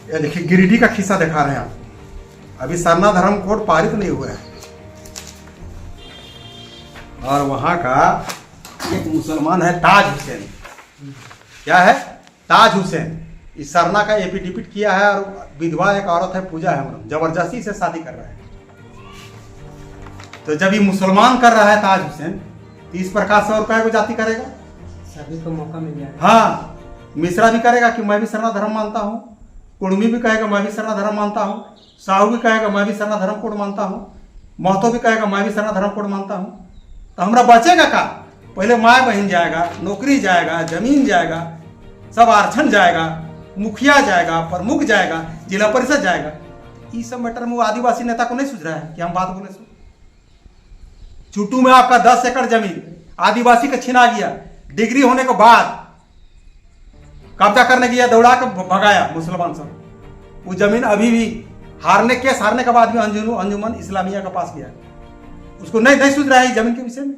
ये देखिए गिरिडीह का खिस्सा दिखा रहे हैं आप। अभी सरना धर्म कोड पारित नहीं हुआ है और वहां का एक मुसलमान है ताज हुसैन। क्या है? ताज हुसैन। इस सरना का एफिडेविट किया है और विधवा एक औरत है, पूजा है, जबरदस्ती से शादी कर रहा है। तो जब ये मुसलमान कर रहा है ताज हुसैन, तो इस प्रकार से और क्या को जाति करेगा? सभी को मौका मिल जाएगा। हाँ, मिश्रा भी करेगा कि मैं भी सरना धर्म मानता हूँ, कुर्मी भी कहेगा मैं भी सरना धर्म मानता हूँ, साहू भी कहेगा मैं भी सरना धर्म कोड मानता हूँ, महतो भी कहेगा मैं भी सरना धर्म कोड मानता हूँ। तो हमारा बचेगा का? पहले माँ बहन जाएगा, नौकरी जाएगा, जमीन जाएगा, सब आरक्षण जाएगा, मुखिया जाएगा, प्रमुख जाएगा, जिला परिषद जाएगा। इस सब मैटर में वो आदिवासी नेता को नहीं सूझ रहा है कि हम बात बोले। चुटू में आपका 10 एकड़ जमीन आदिवासी का छीना गया, डिग्री होने के बाद कब्जा करने गया, दौड़ा कर भगाया मुसलमान सब। वो जमीन अभी भी हारने के बाद भी अंजुमन इस्लामिया के पास गया। उसको नहीं सूझ रहा है जमीन के विषय में।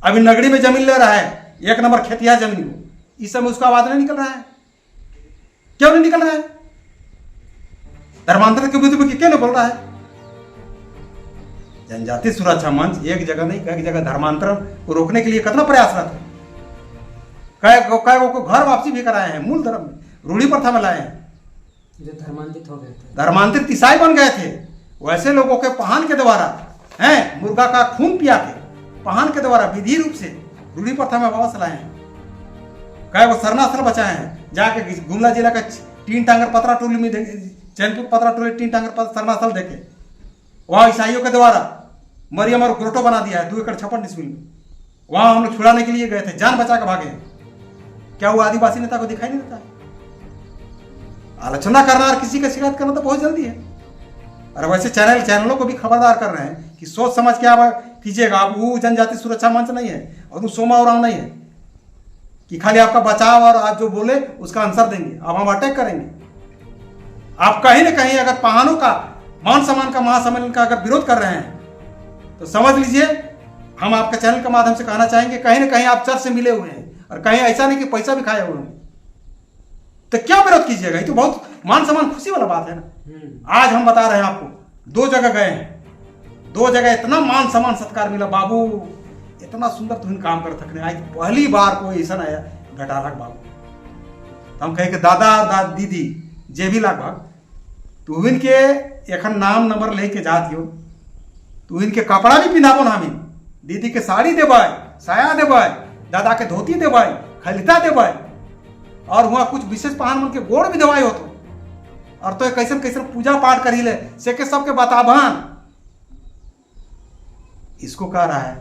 अभी नगरी में जमीन ले रहा है, 1 नंबर खेतिया जमीन को, इस समय उसका आवाज नहीं निकल रहा है। क्यों नहीं निकल रहा है? धर्मांतर के विरुद्ध में क्यों नहीं बोल रहा है? जनजाति सुरक्षा मंच एक जगह नहीं, कई जगह धर्मांतरण को रोकने के लिए कितना प्रयासरत है। कई को घर वापसी भी कराए हैं, मूल धर्म में, रूढ़ी प्रथा में लाए हैं। जो धर्मांतरित हो गए थे, धर्मांतरित ईसाई बन गए थे, वैसे लोगों के पहान के द्वारा हैं, मुर्गा का खून पिया के पहान के द्वारा विधि रूप से रूढ़ी प्रथा में वापस लाए हैं। कई वो शरणास्थल बचाए हैं, जाके गुमला जिला का तीन टांगर पतरा टोली में चैनपुर पतरा टोली तीन टांगर शरणास्थल देखे, वहां ईसाइयों के द्वारा मरियम और ग्रोटो बना दिया है 2 एकड़ 56 डिसमिल में। वहां हम लोग छुड़ाने के लिए गए थे, जान बचा के भागे। क्या वो आदिवासी नेता को दिखाई नहीं देता है? आलोचना करना और किसी का शिकायत करना तो बहुत जल्दी है। और वैसे चैनलों को भी खबरदार कर रहे हैं कि सोच समझ के आप कीजिएगा। आप वो जनजाति सुरक्षा मंच नहीं है और वो सोमा उरांव नहीं है कि खाली आपका बचाव और आप जो बोले उसका आंसर देंगे। अब हम अटैक करेंगे। आप कहीं ना कहीं अगर पहानों का मान सम्मान का महासम्मेलन का अगर विरोध कर रहे हैं तो समझ लीजिए हम आपके चैनल के माध्यम से कहना चाहेंगे, कहीं ना कहीं आप चर्च से मिले हुए हैं और कहीं ऐसा नहीं कि पैसा भी खाए हुए हैं। तो क्या विरोध कीजिएगा? ये तो बहुत मान सम्मान खुशी वाला बात है ना। आज हम बता रहे हैं आपको, 2 जगह गए हैं, 2 जगह इतना मान सम्मान सत्कार मिला। बाबू इतना सुंदर तुम काम कर थकने आज पहली बार कोई ऐसा आया घटालक बाबू। तो हम कहे कि दादा दीदी जे भी लगभग तू इनके एखन नाम नंबर लेके जातियो, तू इनके कपड़ा भी पिनाबो ना, हमें दीदी के साड़ी देबै, साया देबै, दादा के धोती देवाई, खलिता देवाई, और वहाँ कुछ विशेष पहान मन के गोड़ भी देवाई होतो, और तो कैसन कैसन पूजा पाठ करी ले से के सबके बताभान। इसको कह रहा है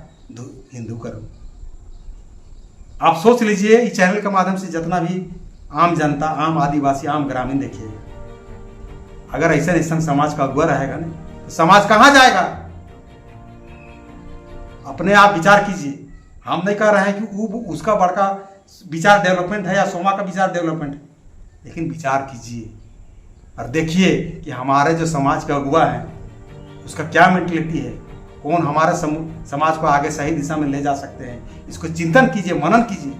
हिंदू कर्म। आप सोच लीजिए इस चैनल के माध्यम से जितना भी आम जनता, आम आदिवासी, आम ग्रामीण देखिएगा, अगर ऐसा ऐसा समाज का अगुआ रहेगा ना तो समाज कहां जाएगा? अपने आप विचार कीजिए। हम नहीं कह रहे हैं कि वो उसका बड़का विचार डेवलपमेंट है या सोमा का विचार डेवलपमेंट है, लेकिन विचार कीजिए और देखिए कि हमारे जो समाज का अगुआ है उसका क्या मेंटलिटी है, कौन हमारे समाज को आगे सही दिशा में ले जा सकते हैं। इसको चिंतन कीजिए, मनन कीजिए।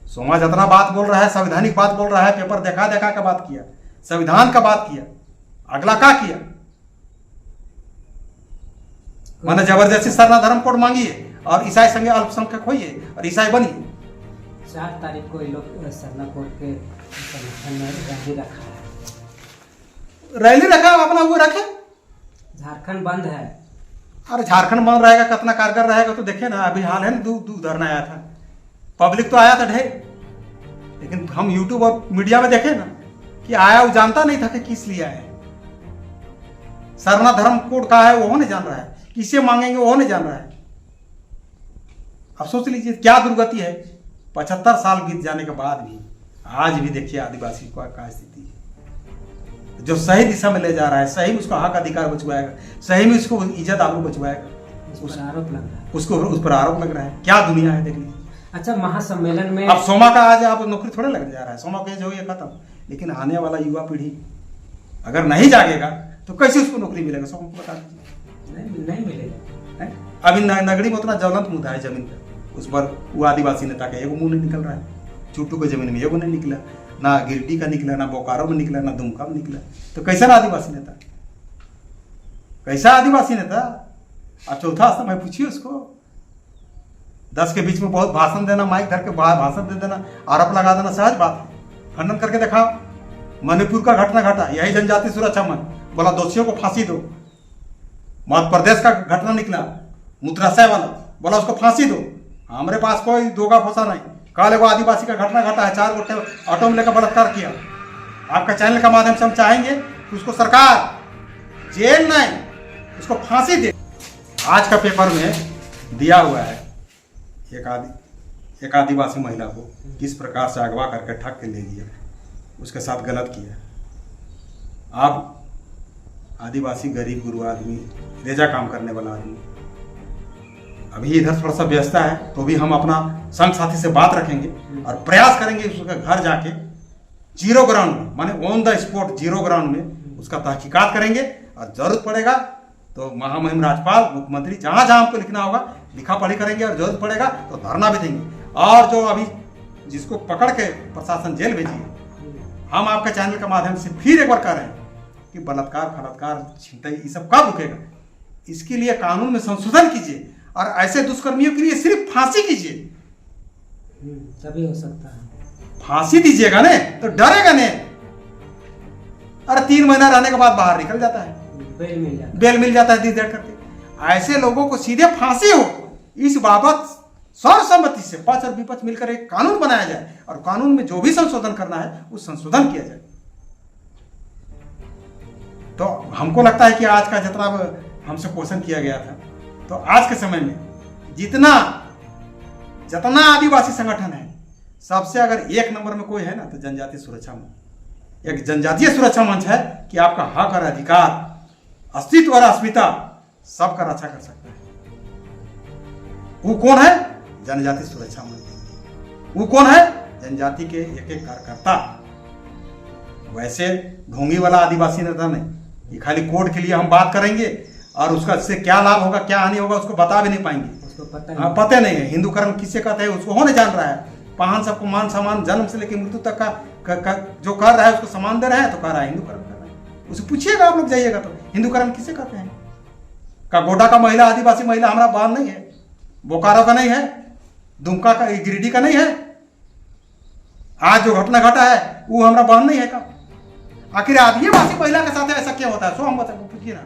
सोमा जितना बात बोल रहा है, संवैधानिक बात बोल रहा है, पेपर देखा देखा का बात किया, संविधान का बात किया, अगला क्या किया? मैंने जबरदस्ती सरना धर्म कोड मांगी है और ईसाई संगे अल्पसंख्यक होइए और ईसाई बनिए। 4 तारीख को ये लोग सरना कोड के संगठन में रैली रखा है। रैली रखा अपना वो रखे। झारखंड बंद है। अरे झारखंड बंद रहेगा, कितना कारगर रहेगा तो देखे ना। अभी हाल है ना, दूध धरना आया था, पब्लिक तो आया था ढेर, लेकिन हम यूट्यूब और मीडिया में देखे ना कि आया, वो जानता नहीं था कि किस लिए आया। सरना धर्म कोड का है वो नहीं जान रहा है, किसे मांगेंगे वो नहीं जान रहा है। अब सोच लीजिए क्या दुर्गति है। 75 साल बीत जाने के बाद भी आज भी देखिए आदिवासी को क्या स्थिति है। जो सही दिशा में ले जा रहा है, सही में उसको हक अधिकार बचवाएगा, सही में उसको इज्जत आबरू बचवाएगा, उस पर आरोप लग रहा है, उसको उस पर आरोप लग रहा है। क्या दुनिया है देख लीजिए। अच्छा, महासम्मेलन में अब सोमा का आज आप नौकरी थोड़े लग जा रहा है, सोमा का जो ये खत्म, लेकिन आने वाला युवा पीढ़ी अगर नहीं जागेगा तो कैसे उसको नौकरी मिलेगा? सोमा को बता दीजिए। नहीं मिलेगा। अभी नगरी में उतना ज्वलंत मुद्दा है जमीन पर, उस पर वो आदिवासी नेता का एगो मुंह नहीं निकल रहा है। चुट्टू के जमीन में एगो नहीं निकला, ना गिरडी का निकला, ना बोकारो में निकला, ना दुमका में निकला। तो कैसा आदिवासी नेता, कैसा आदिवासी नेता? अब चौथा समय पूछिए उसको। 10 के बीच में बहुत भाषण देना, माइक धर के भाषण दे देना, आरोप लगा देना सहज बात। खंडन करके देखा। मणिपुर का घटना घटा, यही जनजाति सुरक्षा मंच बोला दोषियों को फांसी दो। मध्य प्रदेश का घटना निकला, मुद्राशय वाला बोला उसको फांसी दो। हमारे पास कोई दोगा फंसा नहीं। कल एगो आदिवासी का घटना घटा है, 4 गोटे ऑटो में लेकर बलात्कार किया। आपका चैनल के माध्यम से हम चाहेंगे कि उसको सरकार जेल नहीं, उसको फांसी दे। आज का पेपर में दिया हुआ है एक आदिवासी महिला को किस प्रकार से अगवा करके ठग के ले गया, उसके साथ गलत किया। आप आदिवासी गरीब गुरु आदमी, रेजा काम करने वाला आदमी, अभी इधर थोड़ा सा व्यस्तता है तो भी हम अपना संग साथी से बात रखेंगे और प्रयास करेंगे उसके घर जाके जीरो ग्राउंड में, माने on the spot zero ground में उसका तहकीकात करेंगे। और जरूरत पड़ेगा तो महामहिम राज्यपाल, मुख्यमंत्री, जहां जहां हमको लिखना होगा लिखा पढ़ी करेंगे, और जरूरत पड़ेगा तो धरना भी देंगे। और जो अभी जिसको पकड़ के प्रशासन जेल भेजिए, हम आपके चैनल के माध्यम से फिर एक बार कह रहे हैं कि बलात्कार, फलात्कार, छिनताई ये सब कब रुकेगा? इसके लिए कानून में संशोधन कीजिए और ऐसे दुष्कर्मियों के लिए सिर्फ फांसी कीजिए। तभी हो सकता है। फांसी दीजिएगा ने तो डरेगा ने। अरे 3 महीना रहने के बाद बाहर निकल जाता है, बेल मिल जाता है 30 देर करके। ऐसे लोगों को सीधे फांसी हो, इस बाबत सर्वसम्मति से पक्ष और विपक्ष मिलकर एक कानून बनाया जाए और कानून में जो भी संशोधन करना है वो संशोधन किया जाए। तो हमको लगता है कि आज का जितना हमसे क्वेश्चन किया गया था, तो आज के समय में जितना आदिवासी संगठन है, सबसे अगर 1 नंबर में कोई है ना तो जनजातीय सुरक्षा मंच। एक जनजातीय सुरक्षा मंच है कि आपका हक और अधिकार, अस्तित्व और अस्मिता सबका रक्षा कर सकता है। वो कौन है? जनजातीय सुरक्षा मंच। वो कौन है? जनजाति के एक एक कार्यकर्ता। वैसे ढोंगी वाला आदिवासी नेता नहीं, ये खाली कोड के लिए हम बात करेंगे और उसका से क्या लाभ होगा क्या हानि होगा उसको बता भी नहीं पाएंगे, उसको पता नहीं है। हिंदू कर्म किसे कहते हैं उसको होने जान रहा है। पाहन सबको मान सम्मान जन्म से लेकर मृत्यु तक का जो कर रहा है उसको सम्मान दे रहा है, तो कह रहा है हिंदू कर्म कर रहा है। उसे पूछिएगा आप लोग जाइएगा तो हिंदू कर्म किसे कहते हैं? का गोडा का महिला, आदिवासी महिला हमारा बहन नहीं है, बोकारो का नहीं है, दुमका का, गिरिडीह का नहीं है। आज जो घटना घटा है वो हमारा बहन नहीं है का? आखिर आदिवासी महिला के साथ ऐसा क्या होता है? सो हम पूछिए ना,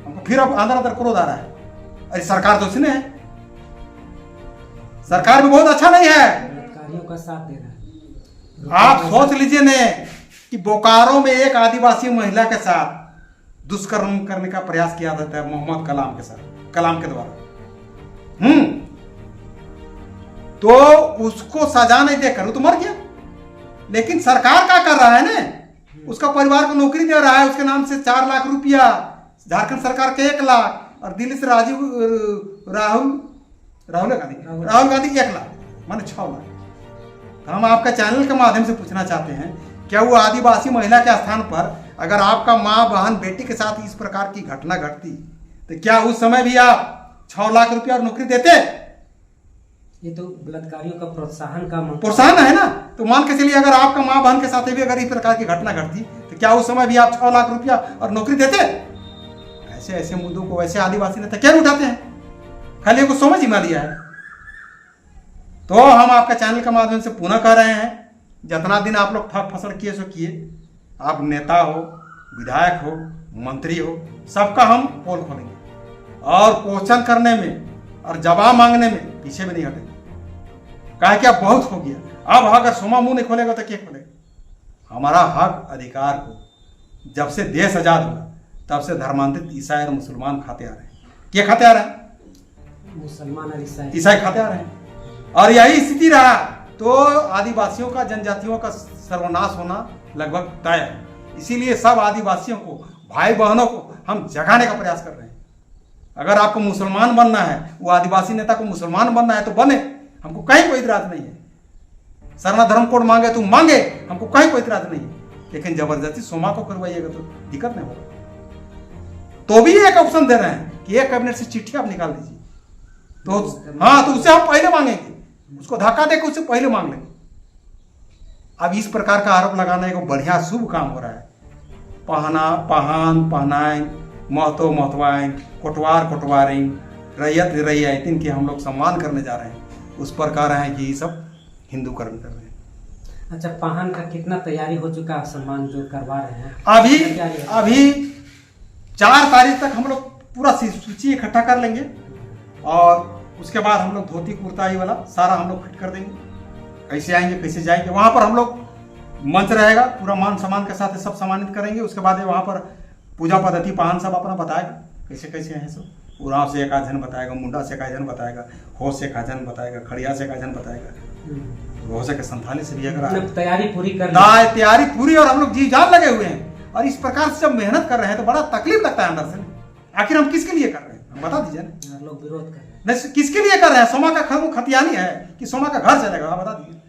हमको फिर अब अंदर अंदर क्रोध आ रहा है। अरे सरकार तो उसने है, सरकार भी बहुत अच्छा नहीं है। बलात्कारियों का साथ दे रहा है। आप सोच लीजिए ने कि बोकारो में एक आदिवासी महिला के साथ दुष्कर्म करने का प्रयास किया जाता है मोहम्मद कलाम के साथ, कलाम के द्वारा। तो उसको सजा नहीं देकर वो तो मर गया, लेकिन सरकार क्या कर रहा है ना, उसका परिवार को नौकरी दे रहा है, उसके नाम से 4 लाख रुपया, झारखंड सरकार के 1 लाख, और दिल्ली से राहुल गांधी 1 लाख, माने 6 लाख। हम आपका चैनल के माध्यम से पूछना चाहते हैं, क्या वो आदिवासी महिला के स्थान पर अगर आपका माँ बहन बेटी के साथ इस प्रकार की घटना घटती तो क्या उस समय भी आप 6 लाख रुपया और नौकरी देते? ये तो बलात्कारियों का प्रोत्साहन है ना। तो मान के चलिए अगर आपका माँ बहन के साथ भी अगर इस प्रकार की घटना घटती तो क्या उस समय भी आप 6 लाख रुपया और नौकरी देते? ऐसे ऐसे मुद्दों को वैसे आदिवासी नेता क्या उठाते हैं, खाली को समझ ही में दिया है। तो हम आपका चैनल के माध्यम से पुनः कह रहे हैं, जितना दिन आप लोग ठग फसड़ किए सो किए, आप नेता हो, विधायक हो, मंत्री हो, सबका हम पोल खोलेंगे और क्वेश्चन करने में और जवाब मांगने में पीछे भी नहीं हटेंगे। कहा कि अब बहुत हो गया, अब अगर सोमा मुंह नहीं खोलेगा तो क्या खोलेगा? हमारा हक अधिकार को जब से देश आजाद हुआ तब से धर्मांतरित ईसाई और मुसलमान खाते आ रहे हैं। क्या खाते आ रहे हैं? मुसलमान और ईसाई खाते आ रहे हैं। और यही स्थिति रहा तो आदिवासियों का, जनजातियों का सर्वनाश होना लगभग तय है। इसीलिए सब आदिवासियों को, भाई बहनों को हम जगाने का प्रयास कर रहे हैं। अगर आपको मुसलमान बनना है, वो आदिवासी नेता को मुसलमान बनना है तो बने, हमको कहीं कोई इतराज नहीं है। सरना धर्म कोड मांगे तो मांगे, हमको कहीं कोई इतराज नहीं है। लेकिन जबरदस्ती सोमा को करवाइएगा तो दिक्कत नहीं होगा। तो भी एक ऑप्शन दे रहे हैं कि एक कैबिनेट से चिट्ठी आप निकाल दीजिए, तो हाँ, तो उससे हम पहले मांगेंगे, उसको धक्का देकर उससे पहले मांग लेंगे। अब इस प्रकार का आरोप लगाने को बढ़िया शुभ काम हो रहा है। पहनाएं, महतो महतवाएं, कोटवार कोटवारें, रैयत रैयतिन के हम लोग सम्मान करने जा रहे हैं। उस पर कह रहे हैं कि ये सब हिंदूकरण कर रहे हैं। अच्छा, पाहन का कितना तैयारी हो चुका है, सम्मान जो करवा रहे हैं? अभी 4 तारीख तक हम लोग पूरा सूची इकट्ठा कर लेंगे और उसके बाद हम लोग धोती कुर्ता ये वाला सारा हम लोग फिट कर देंगे। कैसे आएंगे, कैसे जाएंगे, वहां पर हम लोग मंच रहेगा, पूरा मान सम्मान के साथ सब सम्मानित करेंगे। उसके बाद वहां पर पूजा पद्धति पाहन सब अपना बताएगा कैसे कैसे हैं सब। उराव से एक आधन बताएगा, मुंडा से एक आधन बताएगा, हो से एक आधन बताएगा, खड़िया से एक आधन बताएगा, हो सके संथाली से भी अगर तैयारी पूरी कर तैयारी पूरी, और हम लोग जी जान लगे हुए हैं। और इस प्रकार से जब मेहनत कर रहे हैं तो बड़ा तकलीफ लगता है अंदर से। आखिर हम किसके लिए कर रहे हैं, हम बता दीजिए ना। लोग विरोध कर रहे हैं, नहीं किसके लिए कर रहे हैं? सोमा का खतियानी है कि सोमा का घर चलेगा? आप बता दीजिए।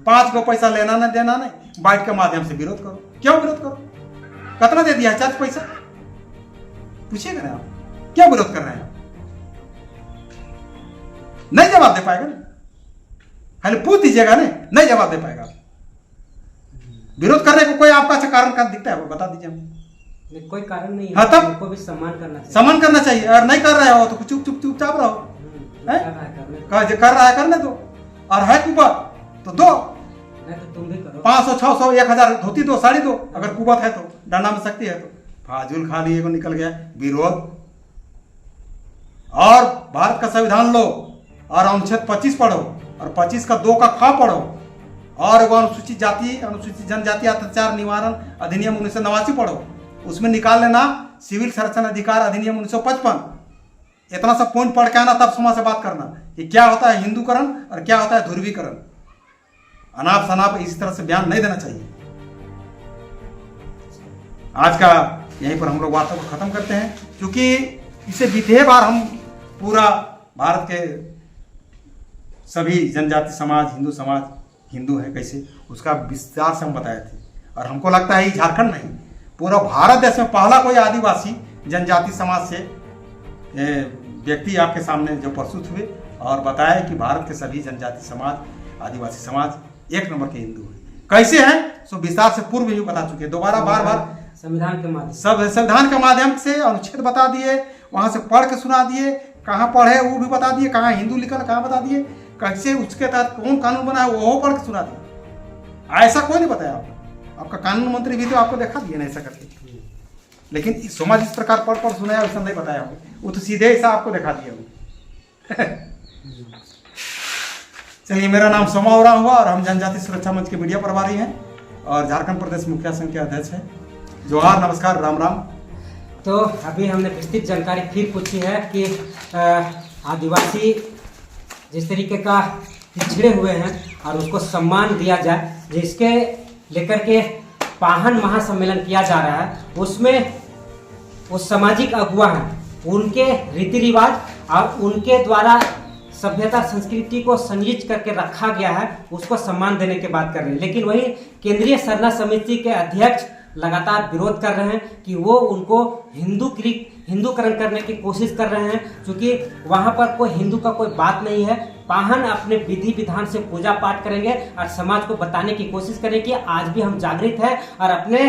5 को पैसा लेना ना देना नहीं, बाइट के माध्यम से विरोध करो। क्यों विरोध करो? कितना दे दिया है चार्ज पैसा? पूछिएगा ना आप, क्या विरोध कर रहे हैं? नहीं जवाब दे पाएगा ना, खाली पूछ दीजिएगा ना, नहीं जवाब दे पाएगा। विरोध करने को कोई आपका अच्छा कारण का दिखता है वो बता दीजिए हमें। कोई कारण नहीं है। हाँ, तब उनको भी सम्मान करना चाहिए। सम्मान करना चाहिए। और नहीं कर रहे हो तो चुपचाप रहो। कर रहा है करने दो, और है कुबत तो दो, नहीं तो तुम भी करो। 500, 600, 1000 धोती दो, साड़ी दो। अगर कुबत है तो, डंडा में शक्ति है तो। फाजुल खाली एगो निकल गया विरोध। और भारत का संविधान लो और अनुच्छेद 25 पढ़ो, और 25 का 2 का ख पढ़ो, और एगो अनुसूचित जाति अनुसूचित जनजाति अत्याचार निवारण अधिनियम 1989 पढ़ो। उसमें निकाल लेना सिविल संरक्षण अधिकार अधिनियम 1955। इतना सब पॉइंट पढ़ के आना, तब समाज से बात करना कि क्या होता है हिंदूकरण और क्या होता है ध्रुवीकरण। अनाप शनाप इसी तरह से बयान नहीं देना चाहिए। आज का यहीं पर हम लोग वार्ता को खत्म करते हैं, क्योंकि इसे बीते बार हम पूरा भारत के सभी जनजाति समाज, हिंदू समाज हिंदू है कैसे, उसका विस्तार से हम बताए थे। और हमको लगता है झारखंड नहीं, पूरा भारत देश में पहला कोई आदिवासी जनजाति समाज से व्यक्ति आपके सामने जो प्रस्तुत हुए और बताया कि भारत के सभी जनजाति समाज, आदिवासी समाज 1 नंबर के हिंदू हैं। कैसे हैं सो विस्तार से पूर्व भी बता चुके, दोबारा बार संविधान के माध्यम संविधान के माध्यम से अनुच्छेद बता दिए, वहां से पढ़ के सुना दिए, कहाँ पढ़े वो भी बता दिए, कहाँ हिंदू लिखा कहाँ बता दिए, कैसे उसके तहत कौन कानून बना है वो पढ़ के सुना दिए। ऐसा कोई नहीं बताया आपका कानून मंत्री भी तो आपको देखा दिए ना ऐसा करके। लेकिन सोमा जिस प्रकार पढ़ सुनाया वैसा नहीं बताया वो तो सीधे ऐसा आपको दिखा दिया वो। चलिए, मेरा नाम सोमा ओरांव हुआ और हम जनजाति सुरक्षा मंच के मीडिया प्रभारी हैं और झारखंड प्रदेश मुखिया संघ के अध्यक्ष हैं। जोहार, नमस्कार, राम राम। तो अभी हमने विस्तृत जानकारी फिर पूछी है कि आदिवासी जिस तरीके का पिछड़े हुए हैं और उसको सम्मान दिया जाए, जिसके लेकर के पाहन महासम्मेलन किया जा रहा है, उसमें उस सामाजिक अगुवा हैं, उनके रीति रिवाज और उनके द्वारा सभ्यता संस्कृति को संरक्षित करके रखा गया है, उसको सम्मान देने की बात कर रहे हैं। लेकिन वही केंद्रीय सरना समिति के अध्यक्ष लगातार विरोध कर रहे हैं कि वो उनको हिंदूकरण करने की कोशिश कर रहे हैं, क्योंकि वहां पर कोई हिंदू का कोई बात नहीं है। पाहन अपने विधि विधान से पूजा पाठ करेंगे और समाज को बताने की कोशिश करेंगे कि आज भी हम जागृत हैं और अपने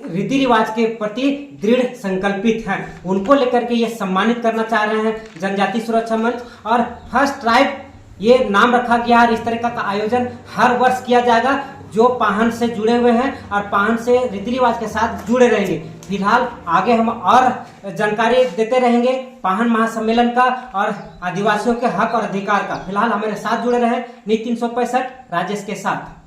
रीति रिवाज के प्रति दृढ़ संकल्पित हैं। उनको लेकर के ये सम्मानित करना चाह रहे हैं जनजाति सुरक्षा मंच और फर्स्ट ट्राइब ये नाम रखा गया और इस तरह का आयोजन हर वर्ष किया जाएगा, जो पाहन से जुड़े हुए हैं और पाहन से रीति रिवाज के साथ जुड़े रहेंगे। फिलहाल आगे हम और जानकारी देते रहेंगे पाहन महासम्मेलन का और आदिवासियों के हक और अधिकार का। फिलहाल हमारे साथ जुड़े रहे निक 365 राजेश के साथ।